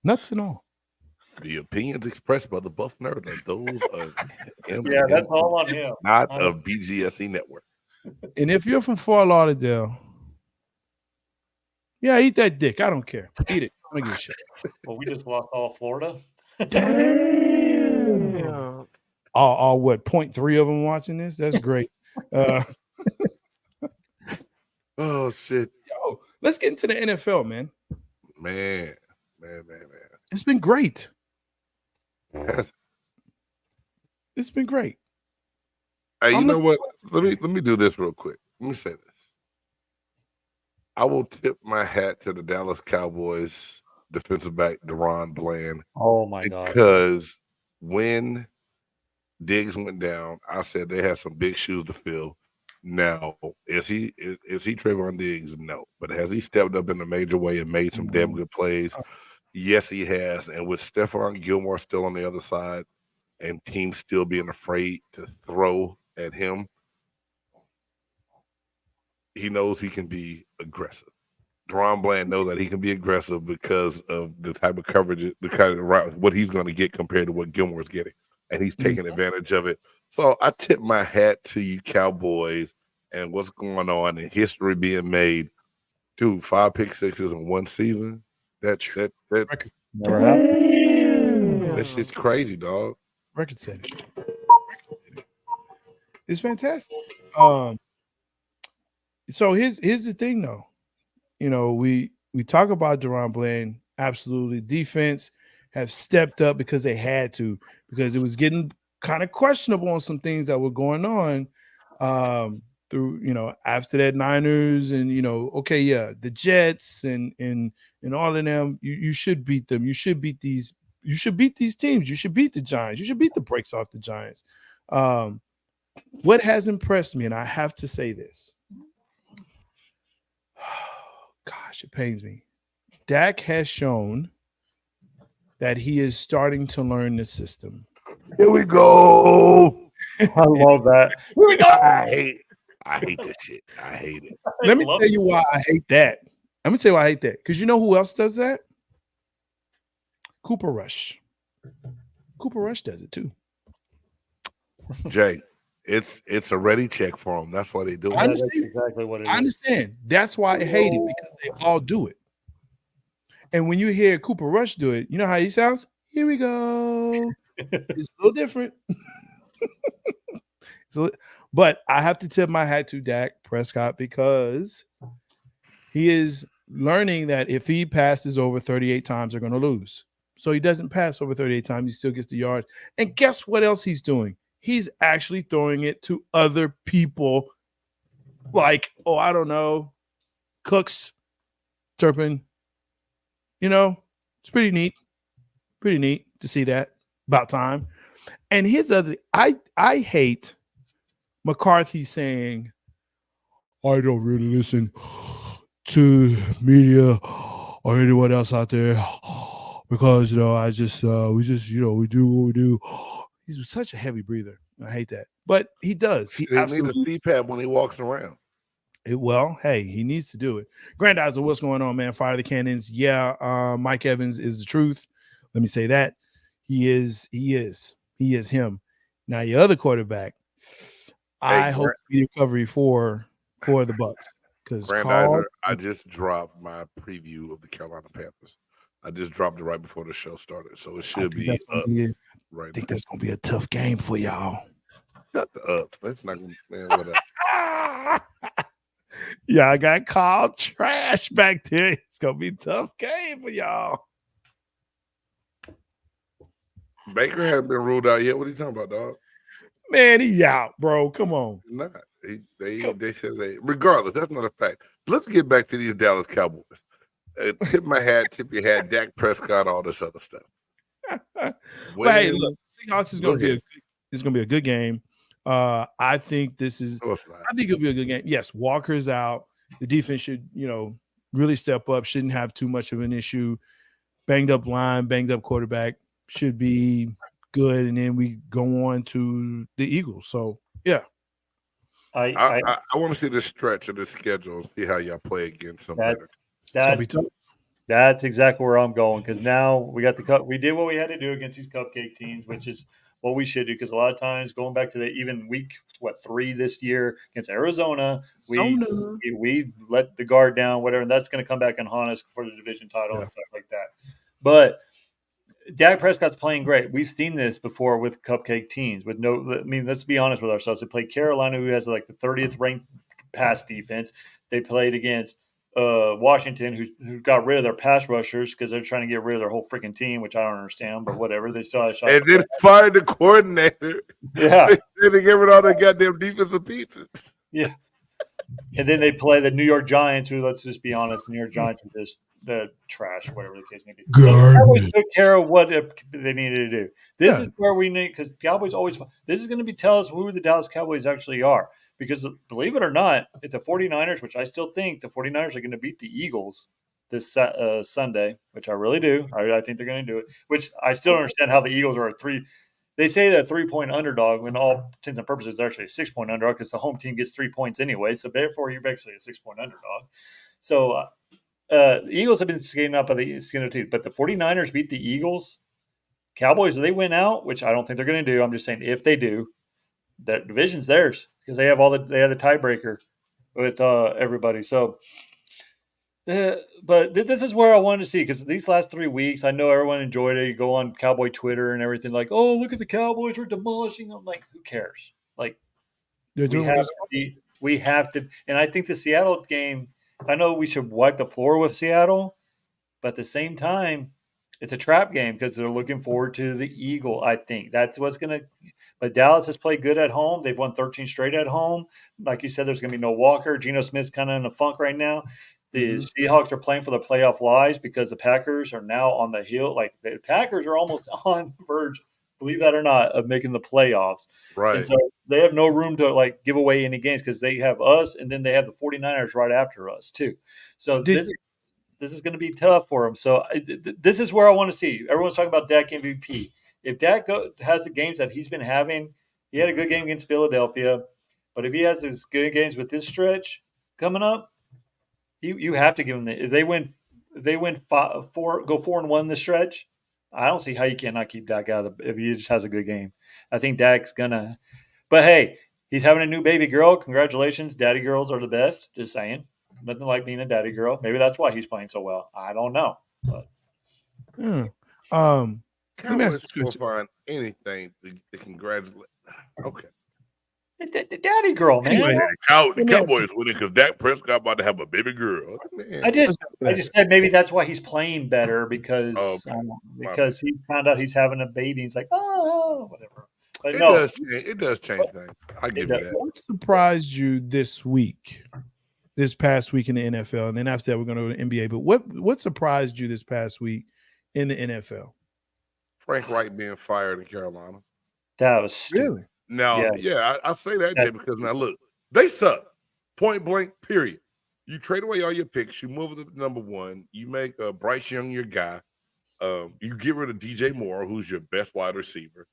Nuts and all. The opinions expressed by the Buff Nerd are those of him. Yeah, that's all on him. Not of BGSE Network. And if you're from Fort Lauderdale, yeah, eat that dick. I don't care. Eat it. I don't give a shit. Well, we just lost all Florida. Damn. All what? 0.3 of them watching this? That's great. Oh shit. Yo, let's get into the NFL, man. Man. It's been great. Yes. It's been great. Hey, you know what? Let me do this real quick. Let me say this. I will tip my hat to the Dallas Cowboys defensive back DaRon Bland. Oh my God. Because when Diggs went down, I said they had some big shoes to fill. Now, is he Trayvon Diggs? No. But has he stepped up in a major way and made some damn good plays? Yes, he has. And with Stephon Gilmore still on the other side and teams still being afraid to throw at him, he knows he can be aggressive. DaRon Bland knows that he can be aggressive because of the type of coverage, the kind of route, what he's going to get compared to what Gilmore's getting. And he's taking advantage of it. So I tip my hat to you Cowboys and what's going on and history being made. Dude, 5 pick sixes in one season. That's Never happened. That shit's crazy, dog. Record setting. It's fantastic. So here's the thing, though. You know, we talk about DaRon Bland. Absolutely, defense have stepped up because they had to, because it was getting kind of questionable on some things that were going on through, you know, after that Niners and, you know, okay, yeah, the Jets and all of them. You should beat them. You should beat these. You should beat these teams. You should beat the Giants. You should beat the brakes off the Giants. What has impressed me, and I have to say this. Gosh, it pains me. Dak has shown that he is starting to learn the system. Here we go. I love that. Here we go. I hate this shit. I hate it. Let me tell you why I hate that. Let me tell you why I hate that. Because you know who else does that? Cooper Rush. Cooper Rush does it too. Jay, it's a ready check for them. That's why they do it. I understand. That's exactly what it is. I understand. That's why I hate it, because they all do it. And when you hear Cooper Rush do it, you know how he sounds? Here we go. It's a little different. But I have to tip my hat to Dak Prescott, because he is learning that if he passes over 38 times, they're going to lose. So he doesn't pass over 38 times. He still gets the yard. And guess what else he's doing? He's actually throwing it to other people like, oh, I don't know, Cooks, Turpin. You know, it's pretty neat. Pretty neat to see that. About time. And his other, I hate McCarthy saying, I don't really listen to media or anyone else out there because, you know, we do what we do. He's such a heavy breather. I hate that. But he does. He needs a CPAP when he walks around. Well, hey, he needs to do it. Grandizer, what's going on, man? Fire the cannons. Yeah, Mike Evans is the truth. Let me say that. He is him. Now, your other quarterback, I hope the recovery for the Bucks. Because I just dropped my preview of the Carolina Panthers. I just dropped it right before the show started, so it should be up right. I think that's gonna be a tough game for y'all. Shut the up. That's not gonna, man, whatever. Yeah, I got called trash back there. It's gonna be a tough game for y'all. Baker hasn't been ruled out yet. What are you talking about, dog? Man, he out, bro. Come on. Not. They said regardless, that's not a fact. Let's get back to these Dallas Cowboys. Tip my hat, tip your hat, Dak Prescott, all this other stuff. Well, hey, look, Seahawks is gonna be a good game. I think it'll be a good game. Yes, Walker's out. The defense should, really step up, shouldn't have too much of an issue. Banged up line, banged up quarterback should be good. And then we go on to the Eagles. So yeah. I want to see the stretch of the schedule and see how y'all play against somebody. It's gonna be tough. That's exactly where I'm going because now we got the cup. We did what we had to do against these cupcake teams, which is what we should do. Because a lot of times, going back to the even week 3 this year against Arizona, we let the guard down, whatever, and that's going to come back and haunt us for the division title and stuff like that. But Dak Prescott's playing great. We've seen this before with cupcake teams. Let's be honest with ourselves. They played Carolina, who has like the 30th ranked pass defense. They played against Washington, who got rid of their pass rushers because they're trying to get rid of their whole freaking team, which I don't understand, but whatever. They still had a shot. And then fired the coordinator. Yeah. They get rid of all their goddamn defensive pieces. Yeah. And then they play the New York Giants, who, let's just be honest, the New York Giants are just the trash, whatever the case may be. Garbage. So took care of what they needed to do. This is where we need, because Cowboys always – this is going to tell us who the Dallas Cowboys actually are. Because believe it or not, it's the 49ers, which I still think the 49ers are going to beat the Eagles this Sunday, which I really do. I think they're going to do it, which I still don't understand how the Eagles are they say they're a 3-point underdog when all intents and purposes they're actually a 6-point underdog because the home team gets 3 points anyway. So therefore, you're basically a 6-point underdog. So the Eagles have been skating up by the skin of their teeth, but the 49ers beat the Eagles. Cowboys, they win out, which I don't think they're going to do. I'm just saying if they do, that division's theirs because they have the tiebreaker with everybody. So, but this is where I wanted to see because these last 3 weeks, I know everyone enjoyed it. You go on Cowboy Twitter and everything like, "Oh, look at the Cowboys, we're demolishing." I'm like, who cares? Like, we have to, and I think the Seattle game. I know we should wipe the floor with Seattle, but at the same time, it's a trap game because they're looking forward to the Eagle. I think that's what's going to. But Dallas has played good at home. They've won 13 straight at home. Like you said, there's going to be no Walker. Geno Smith's kind of in a funk right now. The Seahawks are playing for the playoff lives because the Packers are now on the hill. Like the Packers are almost on the verge, believe that or not, of making the playoffs. Right. And so they have no room to like give away any games because they have us and then they have the 49ers right after us too. So this is going to be tough for them. So this is where I want to see. Everyone's talking about Dak MVP. If Dak has the games that he's been having, he had a good game against Philadelphia, but if he has his good games with this stretch coming up, you have to give him if they win 4-1 this stretch. I don't see how you cannot keep Dak out if he just has a good game. I think Dak's gonna. But hey, he's having a new baby girl. Congratulations, daddy girls are the best. Just saying, nothing like being a daddy girl. Maybe that's why he's playing so well. I don't know. But. Cowboys will find anything to congratulate. Okay. The daddy girl, man. Anyway, the Cowboys winning because Dak Prescott about to have a baby girl. Man. I just said maybe that's why he's playing better because he found out he's having a baby. He's like, oh, whatever. But it does change things. I give you that. What surprised you this past week in the NFL? And then after that, we're going to go to the NBA. But what surprised you this past week in the NFL? Frank Reich being fired in Carolina. That was stupid. Really? Now, I say that, Jay, because now look, they suck. Point blank, period. You trade away all your picks. You move to number one. You make Bryce Young your guy. You get rid of DJ Moore, who's your best wide receiver.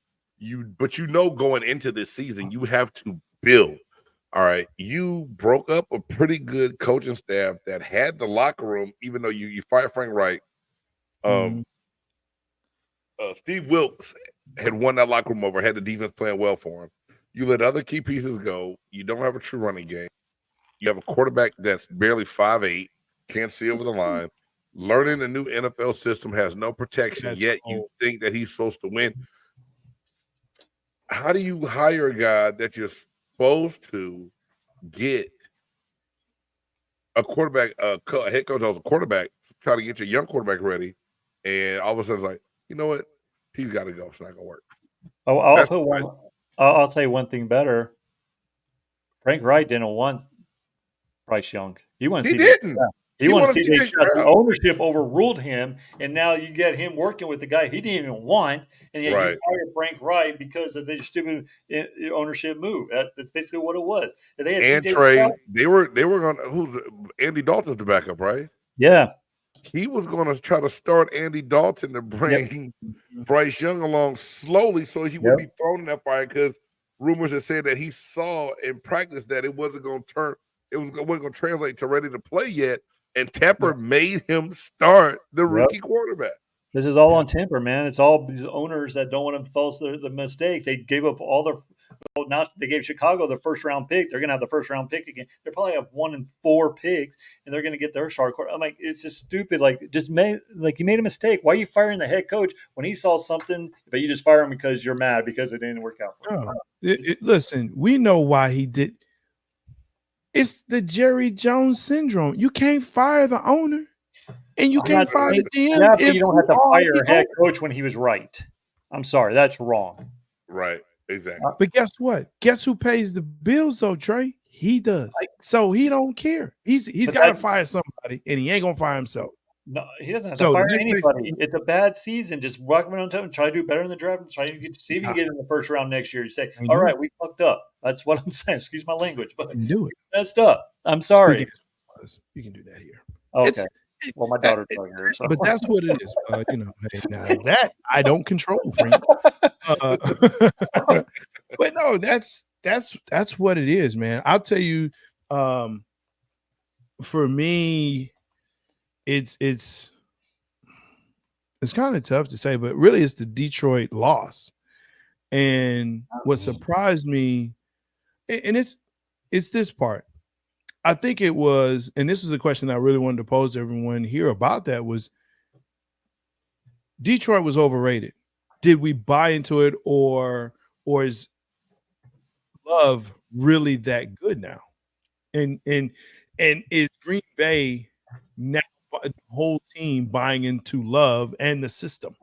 But going into this season, you have to build. All right. You broke up a pretty good coaching staff that had the locker room, even though you fired Frank Reich. Steve Wilkes had won that locker room over, had the defense playing well for him. You let other key pieces go. You don't have a true running game. You have a quarterback that's barely 5'8", can't see over the line. Learning the new NFL system, has no protection, yet you think that he's supposed to win. How do you hire a guy that you're supposed to get a quarterback, a head coach as a quarterback, try to get your young quarterback ready, and all of a sudden it's like, you know what? He's got to go. It's not going to work. I'll tell you one thing better. Frank Reich didn't want Bryce Young. He wanted he didn't. He wanted CJ Stroud. The ownership overruled him, and now you get him working with the guy he didn't even want, and yet you fired Frank Reich because of the stupid ownership move. That's basically what it was. If they had they were going to Andy Dalton's the backup, right? Yeah. He was going to try to start Andy Dalton to bring Bryce Young along slowly so he would be thrown in that fire because rumors had said that he saw in practice that it wasn't going to translate to ready to play yet. And Tepper made him start the rookie quarterback. This is all on temper, man. It's all these owners that don't want to false the mistakes. They gave up all their now they gave Chicago their first round pick. They're gonna have the first round pick again. They probably have 1 and 4 picks, and they're gonna get their star quarterback. I'm like, it's just stupid. Like, you made a mistake. Why are you firing the head coach when he saw something, but you just fire him because you're mad because it didn't work out for him? Listen, we know why he did. It's the Jerry Jones syndrome. You can't fire the owner, and you can't fire the GM. Yeah, but you don't have to fire a head coach when he was right. I'm sorry, that's wrong. Right, exactly. But guess what? Guess who pays the bills though, Trey? He does. So he don't care. He's got to fire somebody, and he ain't gonna fire himself. No, he doesn't have to fire anybody. It's a bad season. Just walk around time and try to do better in the draft. Try to see if you can get in the first round next year. You say, all right, we fucked up. That's what I'm saying. Excuse my language, but do it. Messed up. I'm sorry. You can do that here. Okay. Well, my daughter's not here, so. But that's what it is. Hey, now that I don't control, friend. But no, that's what it is, man. I'll tell you. For me, it's kind of tough to say, but really, it's the Detroit loss. And what surprised me, and it's this part. I think it was, and this is the question I really wanted to pose to everyone here about that, was Detroit was overrated. Did we buy into it, or is Love really that good now? And is Green Bay now the whole team buying into Love and the system?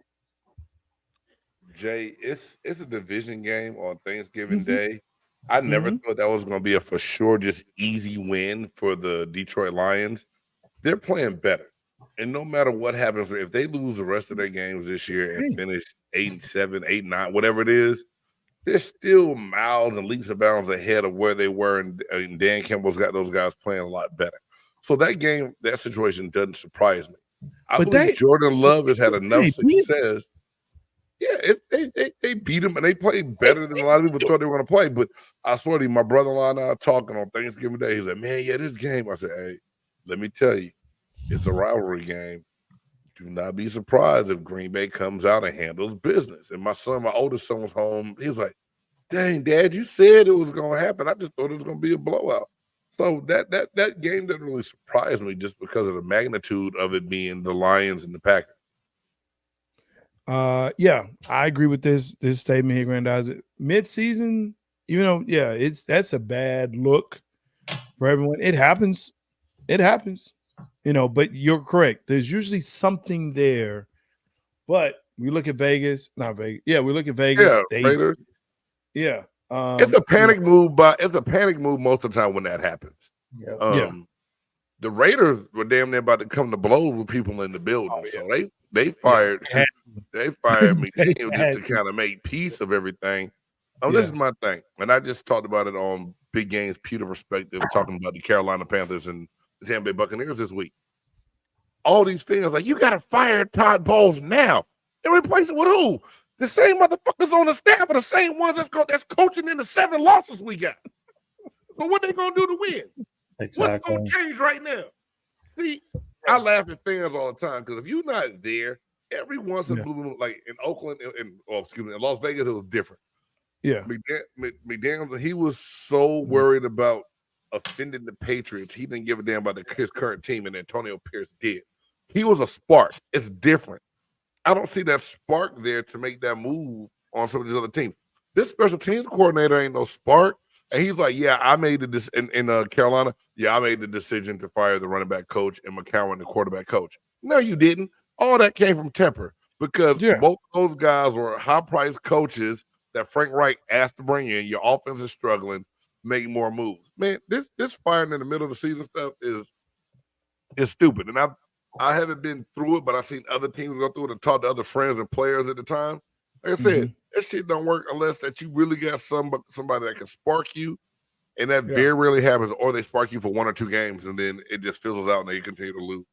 Jay, it's a division game on Thanksgiving Day. I never thought that was going to be a for sure just easy win for the Detroit Lions. They're playing better. And no matter what happens, if they lose the rest of their games this year and finish 8-7, 8-9, whatever it is, they're still miles and leaps and bounds ahead of where they were. And Dan Campbell's got those guys playing a lot better. So that situation doesn't surprise me. I believe Jordan Love has had enough success. Yeah, they beat him, and they played better than a lot of people thought they were going to play. But I swear to you, my brother-in-law and I are talking on Thanksgiving Day. He's like, man, this game. I said, hey, let me tell you, it's a rivalry game. Do not be surprised if Green Bay comes out and handles business. And my oldest son was home. He was like, dang, Dad, you said it was going to happen. I just thought it was going to be a blowout. So that game didn't really surprise me just because of the magnitude of it being the Lions and the Packers. Yeah, I agree with this statement here, Grandize. Mid-season, that's a bad look for everyone. It happens, but you're correct. There's usually something there. But we look at Vegas, not Vegas. Yeah, we look at Vegas. Yeah, Raiders. Yeah. It's a panic move, but it's a panic move most of the time when that happens. Yeah. The Raiders were damn near about to come to blows with people in the building. So they fired McDaniel just to kind of make peace of everything. This is my thing. And I just talked about it on Big Game's Pewter Perspective, talking about the Carolina Panthers and the Tampa Bay Buccaneers this week. All these fans like, you got to fire Todd Bowles now and replace it with who? The same motherfuckers on the staff are the same ones that's coaching in the 7 losses we got. So what they going to do to win? Exactly. What's going to change right now? See, I laugh at fans all the time because if you're not there, every once in a blue moon, like in Oakland, in Las Vegas, it was different. Yeah. McDaniels, he was so worried about offending the Patriots, he didn't give a damn about his current team, and Antonio Pierce did. He was a spark. It's different. I don't see that spark there to make that move on some of these other teams. This special teams coordinator ain't no spark. And he's like, yeah, I made in Carolina. Yeah, I made the decision to fire the running back coach and McCowan, the quarterback coach. No, you didn't. All that came from Tepper because both those guys were high-priced coaches that Frank Reich asked to bring in. Your offense is struggling. Make more moves. Man, this firing in the middle of the season stuff is stupid. And I haven't been through it, but I've seen other teams go through it and talk to other friends and players at the time. Like I said, that shit don't work unless that you really got somebody that can spark you, and that very rarely happens. Or they spark you for 1 or 2 games, and then it just fizzles out, and they continue to lose.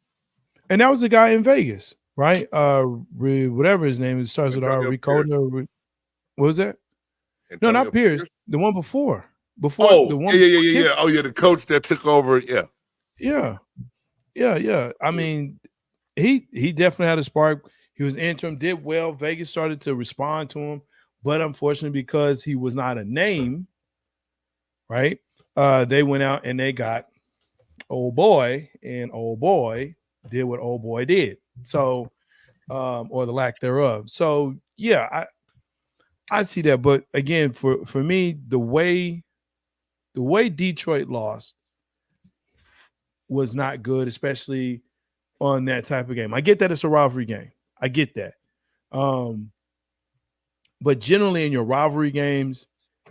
And that was the guy in Vegas, right? Whatever his name is, starts with R. Ricotta. What was that? No, not Pierce. The one before. The one. Yeah. Oh, yeah, the coach that took over. Yeah. Yeah. I mean, he definitely had a spark. He was interim, did well. Vegas started to respond to him, but unfortunately, because he was not a name, right? They went out and they got old boy, and old boy did what old boy did. So, or the lack thereof. So, yeah, I see that. But again, for me, the way Detroit lost was not good, especially on that type of game. I get that it's a rivalry game. I get that. But generally in your rivalry games,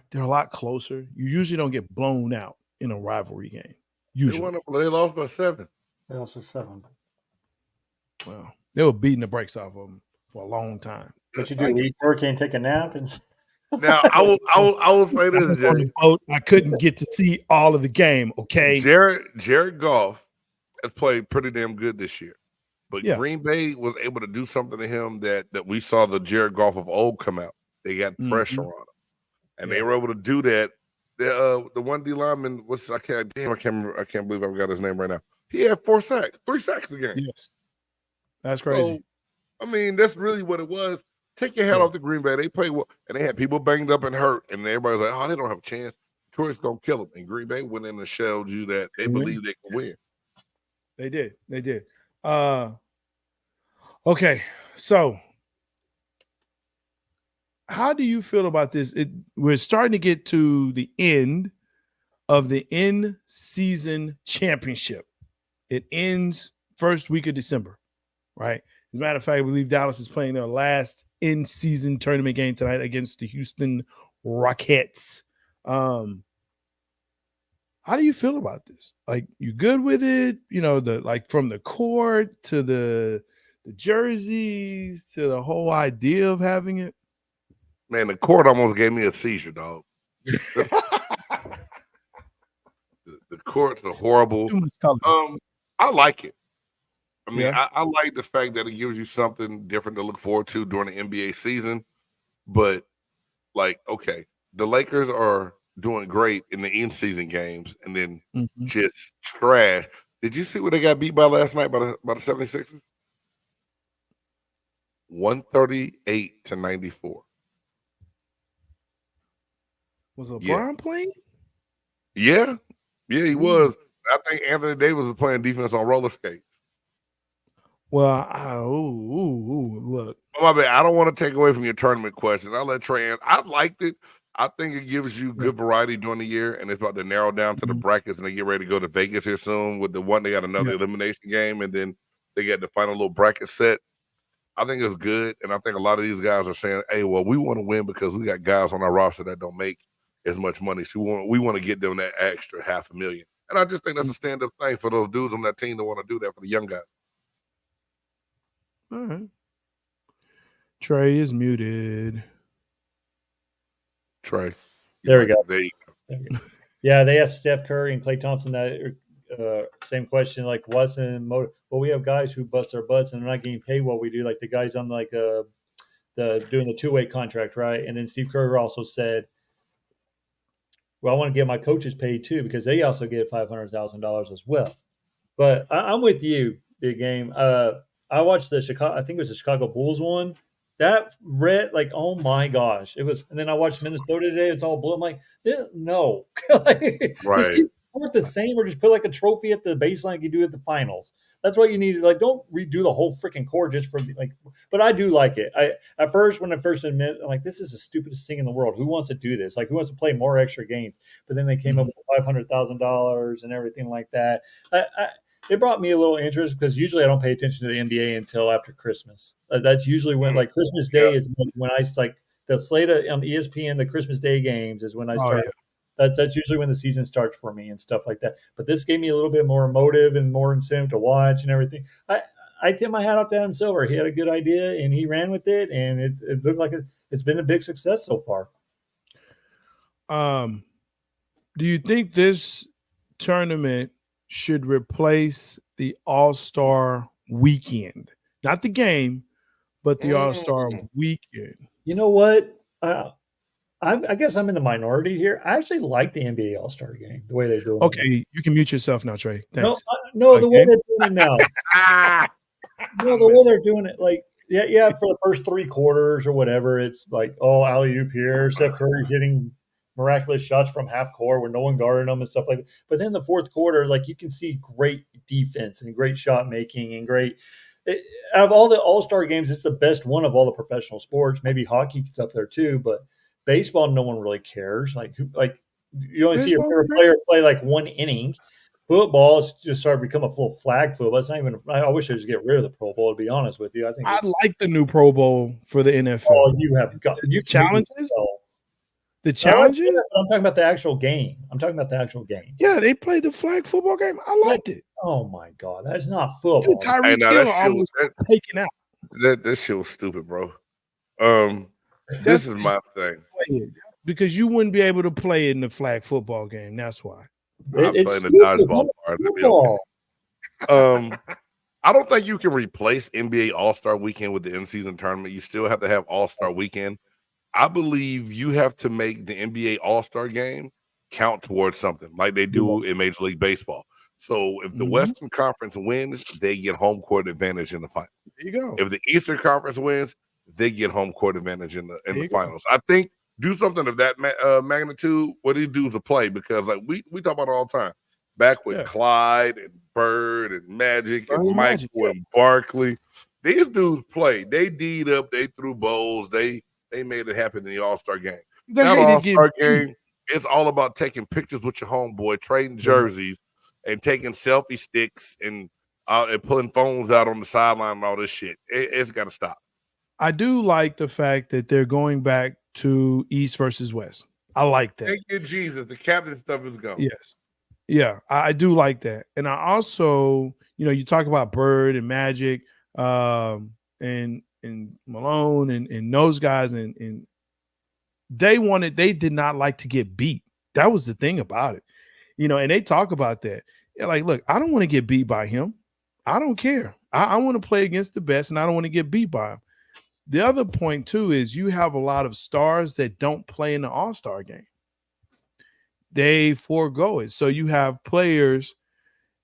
they're a lot closer. You usually don't get blown out in a rivalry game. Usually. They lost by 7. They lost by 7. Well, they were beating the brakes off of them for a long time. What you do? Eat hurricane, take a nap, and now I will say this, Jay. On the boat, I couldn't get to see all of the game. Okay, Jared Goff has played pretty damn good this year, but Green Bay was able to do something to him that we saw the Jared Goff of old come out. They got pressure on him, and they were able to do that. The one D lineman I can't remember. I can't believe I forgot his name right now. He had 4 sacks, 3 sacks a game. Yes, that's crazy. So, I mean, that's really what it was. Take your head off the Green Bay. They played well, and they had people banged up and hurt, and everybody's like, "Oh, they don't have a chance. Detroit's gonna kill them." And Green Bay went in and showed you that they believe they can win. They did. Okay, so how do you feel about this? We're starting to get to the end of the in-season championship. It ends first week of December, right? As a matter of fact, I believe Dallas is playing their last in-season tournament game tonight against the Houston Rockets. How do you feel about this? Like, you good with it? You know, from the court to the jerseys to the whole idea of having it? Man, the court almost gave me a seizure, dog. The courts are horrible. I like it. I mean, I like the fact that it gives you something different to look forward to during the NBA season. But, like, okay, the Lakers are doing great in the in-season games and then just trash. Did you see what they got beat by last night by the 76ers? 138-94. Was LeBron playing? Yeah, he was. I think Anthony Davis was playing defense on roller skates. Well, look. Oh, my bad. I don't want to take away from your tournament question. I'll let Trey answer. I liked it. I think it gives you good variety during the year, and it's about to narrow down to the brackets, and they get ready to go to Vegas here soon. With the one, they got another elimination game, and then they get the final little bracket set. I think it's good, and I think a lot of these guys are saying, hey, well, we want to win because we got guys on our roster that don't make as much money, so we want to get them that extra $500,000. And I just think that's a stand-up thing for those dudes on that team that want to do that for the young guys. All right. Trey is muted. Trey. There we go. There you go. Yeah, they asked Steph Curry and Klay Thompson that same question, like what's in motive? Well, we have guys who bust their butts and they're not getting paid what we do, like the guys on like the doing the two-way contract, right? And then Steve Kerr also said, well, I want to get my coaches paid too because they also get $500,000 as well. But I'm with you, Big Game. I watched I think it was the Chicago Bulls one. That red, like, oh my gosh, it was. And then I watched Minnesota today. It's all blue. I'm like, no, like, right. Just keep it the same, or just put like a trophy at the baseline like you do at the finals. That's what you need. Like, don't redo the whole freaking core just for like. But I do like it. At first, when I first admit, I'm like, this is the stupidest thing in the world. Who wants to do this? Like, who wants to play more extra games? But then they came up with $500,000 and everything like that. It brought me a little interest because usually I don't pay attention to the NBA until after Christmas. That's usually when, like, Christmas Day is when I like the slate on ESPN. The Christmas Day games is when I start. That's usually when the season starts for me and stuff like that. But this gave me a little bit more motive and more incentive to watch and everything. I tip my hat off to Adam Silver. He had a good idea and he ran with it, and it looked like it's been a big success so far. Do you think this tournament should replace the All-Star weekend? Not the game, but the All-Star weekend. You know what? I guess I'm in the minority here. I actually like the NBA All-Star game, the way they do it. Okay, you can mute yourself now, Trey. Thanks. No, the way they're doing it now. No, the way they're doing it, like, yeah, for the first 3 quarters or whatever, it's like, oh, alley-oop here, Steph Curry hitting miraculous shots from half court where no one guarded them and stuff like that. But then the fourth quarter, like, you can see great defense and great shot making and great. Out of all the All-Star games, it's the best one of all the professional sports. Maybe hockey gets up there too, but baseball, no one really cares. Like you only see a player play like 1 inning. Football is just started to become a full flag football. It's not even. I wish I just get rid of the Pro Bowl. To be honest with you, I like the new Pro Bowl for the NFL. Oh, you have got you challenges. The challenges? I'm talking about the actual game. Yeah, they played the flag football game. I liked it. Oh my God, that's not football. Tyreek Hill almost taken out. That shit was stupid, bro. This is my thing. Because you wouldn't be able to play in the flag football game. That's why. I'm playing the dodgeball part. Okay. I don't think you can replace NBA All-Star Weekend with the in-season tournament. You still have to have All-Star Weekend. I believe you have to make the NBA All-Star game count towards something like they do in Major League Baseball. So if the Western Conference wins, they get home court advantage in the final. There you go. If the Eastern Conference wins, they get home court advantage in the finals. I think do something of that magnitude where these dudes will play, because like we talk about it all the time. Back with Clyde and Bird and Magic and Michael and Barkley, these dudes played. They D'd up. They threw bowls. They made it happen in the All-Star game. That All-Star game, it's all about taking pictures with your homeboy, trading jerseys, and taking selfie sticks and pulling phones out on the sideline and all this shit. It's got to stop. I do like the fact that they're going back to East versus West. I like that. Thank you, Jesus. The captain stuff is gone. Yes. Yeah, I do like that. And I also, you talk about Bird and Magic and Malone and those guys, and they did not like to get beat. That was the thing about it. And they talk about that. They're like, look, I don't want to get beat by him. I don't care. I want to play against the best, and I don't want to get beat by him. The other point, too, is you have a lot of stars that don't play in the All-Star game. They forego it. So you have players.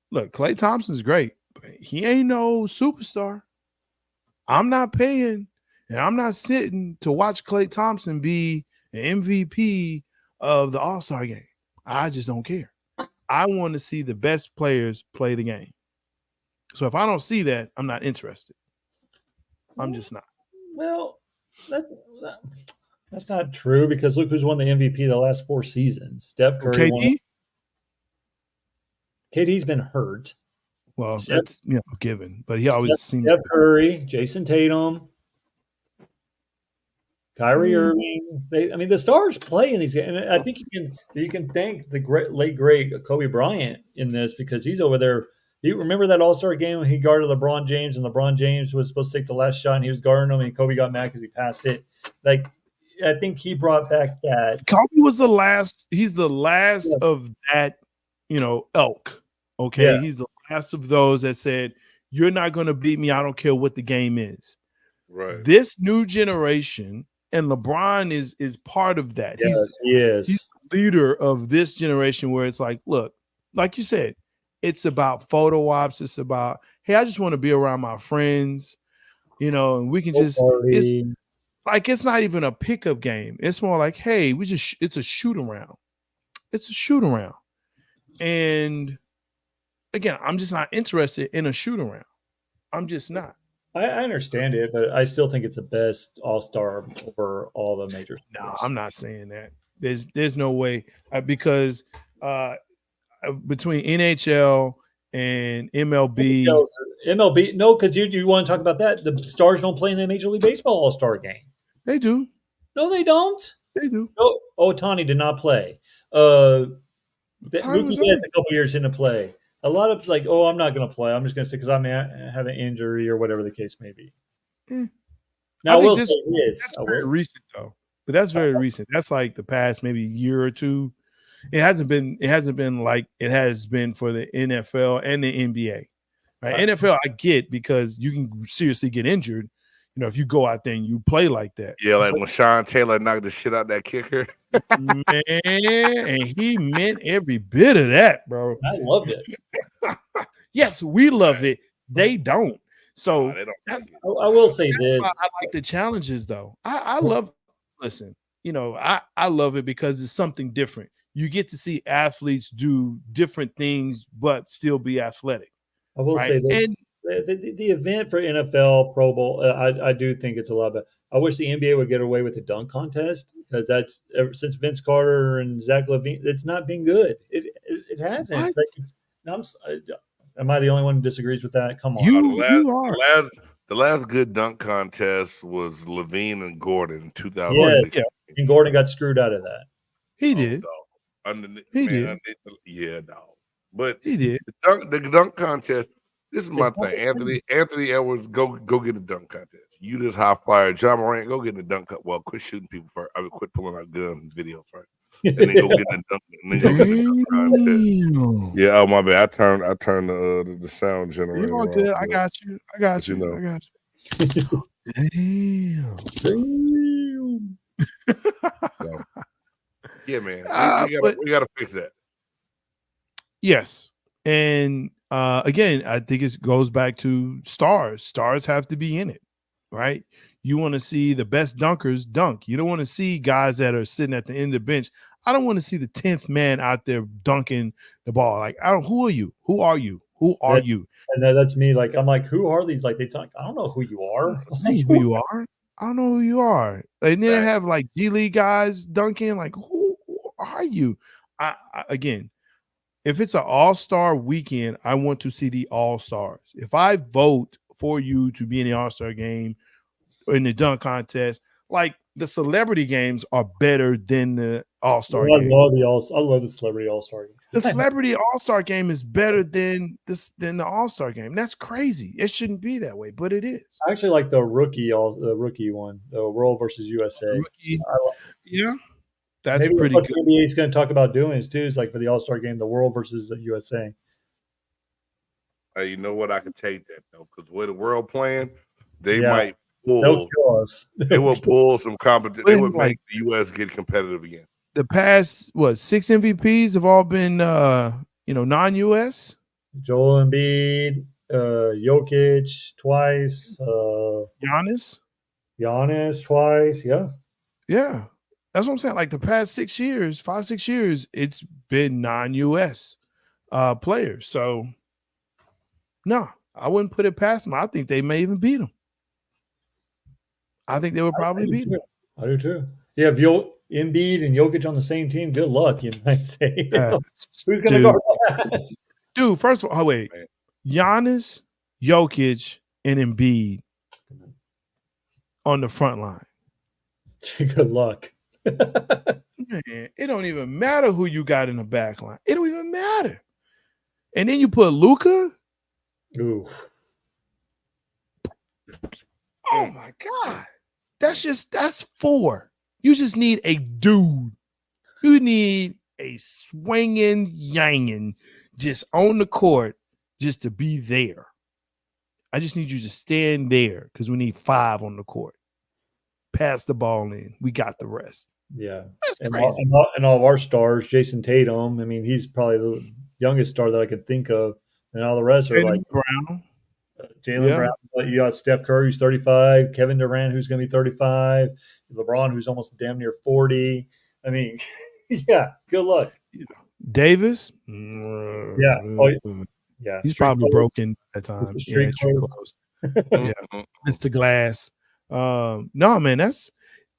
Look, Klay Thompson's great, but he ain't no superstar. I'm not paying, and I'm not sitting to watch Klay Thompson be an MVP of the All-Star game. I just don't care. I want to see the best players play the game. So if I don't see that, I'm not interested. I'm just not. Well, that's not true, because look who's won the MVP the last 4 seasons. Steph Curry won. KD's been hurt. Well, that's given, but he always seems. Steph Curry, Jason Tatum, Kyrie Irving. The stars play in these games, and I think you can thank the late great Kobe Bryant in this, because he's over there. You remember that All-Star game when he guarded LeBron James, and LeBron James was supposed to take the last shot, and he was guarding him, and Kobe got mad because he passed it. Like, I think he brought back that. Kobe was the last. He's the last of that, elk. Okay, yeah. He's the last of those that said, "You're not going to beat me. I don't care what the game is." Right. This new generation, and LeBron is part of that. Yes, he is. He's the leader of this generation, where it's like, look, like you said, it's about photo ops. It's about, hey, I just want to be around my friends, and we can just. It's not even a pickup game. It's more like, hey, it's a shoot around. It's a shoot around. And again, I'm just not interested in a shoot around. I'm just not. I understand it, but I still think it's the best All-Star over all the major sports. No, I'm not saying that. There's no way, because between NHL and MLB. No, because you want to talk about that. The stars don't play in the Major League Baseball All-Star game. They do. No, they don't. They do. Oh, Ohtani did not play. Mookie Betts a couple years into play. A lot of I'm not going to play. I'm just going to say because I may have an injury or whatever the case may be. Now, I will say this. That's very recent, though. But that's very recent. That's like the past maybe year or two. It hasn't been like it has been for the NFL and the NBA. Right? NFL, I get, because you can seriously get injured. If you go out there and you play like that. Yeah, like when Sean Taylor knocked the shit out that kicker. Man, and he meant every bit of that, bro. I loved it. Yes, we love it. They don't. So They don't that's, I will say this. I like the challenges though. I love, listen, I love it because it's something different. You get to see athletes do different things, but still be athletic. I will say this. And the event for NFL Pro Bowl, I do think it's a lot better. I wish the NBA would get away with the dunk contest because that's ever since Vince Carter and Zach LaVine, it's not been good. It hasn't. Am I the only one who disagrees with that? Come on. You are. The last good dunk contest was LaVine and Gordon in 2006. Yes, and Gordon got screwed out of that. He did. He did. Yeah, dog. But he did. The dunk contest. This is my thing, Anthony Edwards. Go get a dunk contest. You just high flyer, John Morant. Go get a dunk. Well, quit shooting people first. I mean, quit pulling out guns and video first, and then go get the dunk. And then go get the dunk contest. Yeah. Oh my bad. I turned the sound generator. You're all good. I got you. I got you. Damn. So, yeah, man. We gotta fix that. Yes. And again, I think it goes back to stars. Stars have to be in it, right? You want to see the best dunkers dunk. You don't want to see guys that are sitting at the end of the bench. I don't want to see the 10th man out there dunking the ball. Like, who are you? Who are you? Who are you? And that's me. Like, I'm like, who are these? Like, they talk. I don't know who you are. Who you are? I don't know who you are. And then they have like G League guys dunking. Like, who are you? Again, if it's an all-star weekend, I want to see the all-stars. If I vote for you to be in the all-star game or in the dunk contest, like the celebrity games are better than the all-star game. I love the celebrity all-star game. The celebrity all-star game is better than the all-star game. That's crazy. It shouldn't be that way, but it is. I actually like the rookie one, the World versus USA. Yeah. That's maybe pretty what good. The NBA is going to talk about doing is like for the All-Star game, the World versus the USA. You know what? I could take that though, because with the world playing, they might pull. They'll kill us. They will pull some competition. They would make the US get competitive again. The past 6 MVPs have all been non-US. Joel Embiid, Jokic twice, Giannis twice. Yeah. That's what I'm saying. Like the past 6 years, 5-6 years, it's been non-US players. So, no, I wouldn't put it past them. I think they may even beat them. I think they would probably beat them. I do too. Yeah, if Embiid and Jokic on the same team, good luck, you might say. Who's going to guard that? Dude, first of all, wait. Giannis, Jokic, and Embiid on the front line. Good luck. Man, it don't even matter who you got in the back line. It don't even matter. And then you put Luka. Ooh. Oh my God. That's 4. You just need a dude. You need a swinging, yanging just on the court just to be there. I just need you to stand there because we need 5 on the court. Pass the ball in. We got the rest. Yeah. And all of our stars, Jason Tatum, I mean, he's probably the youngest star that I could think of. And all the rest are like Brown. Jaylen Brown. You got Steph Curry, who's 35, Kevin Durant, who's going to be 35, LeBron, who's almost damn near 40. I mean, yeah, good luck. Davis? Yeah. Yeah. He's probably broken at times. Yeah, close. Yeah. Mr. Glass. No, man, that's,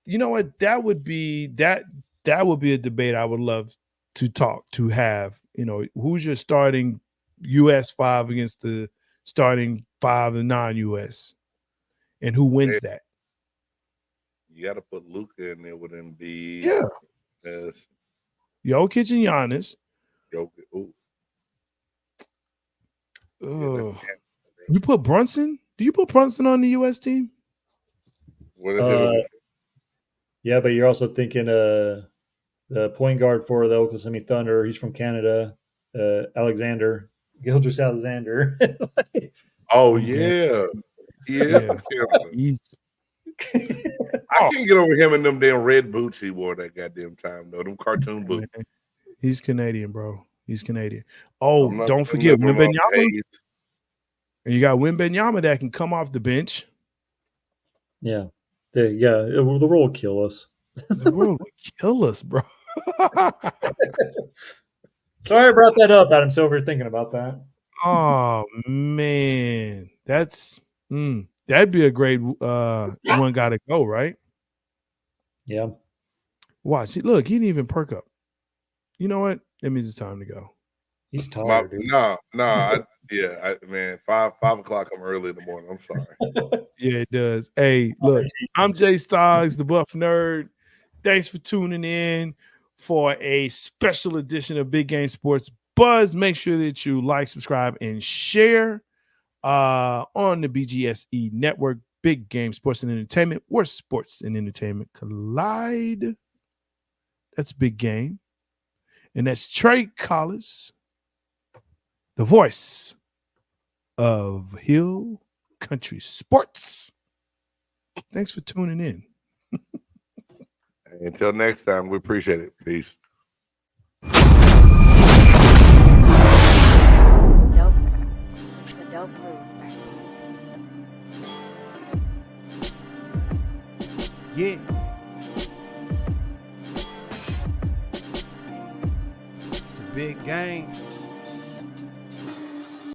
you know what, that would be a debate I would love to have. Who's your starting US 5 against the starting 5 of non-US, and who wins that? You got to put Luka in there with Embiid. Yeah. Yes. Jokic and Giannis. Jokic. Ooh. You put Brunson? Do you put Brunson on the US team? Yeah, but you're also thinking the point guard for the Oklahoma City Thunder. He's from Canada, Alexander. Gilgeous-Alexander. Oh yeah, he is. I can't get over him in them damn red boots he wore that goddamn time though. Them cartoon boots. He's Canadian, bro. He's Canadian. Oh, don't forget Wembenyama. And you got Wembenyama that can come off the bench. Yeah. The world will kill us. The world will kill us, bro. Sorry I brought that up, Adam Silver, thinking about that. Oh, man. That'd be a great one got to go, right? Yeah. Watch. Look, he didn't even perk up. You know what? That means it's time to go. He's tired, dude. Man, 5 o'clock. I'm early in the morning. I'm sorry. Yeah, it does. Hey, look, I'm Jay Stoggs, the Buff Nerd. Thanks for tuning in for a special edition of Big Game Sports Buzz. Make sure that you like, subscribe, and share on the BGSE network, Big Game Sports and Entertainment, where sports and entertainment collide. That's Big Game. And that's Trey Collis, the voice of Hill Country Sports. Thanks for tuning in. Until next time, we appreciate it. Peace. Dope. It's a dope groove by Speed. Yeah. It's a big game.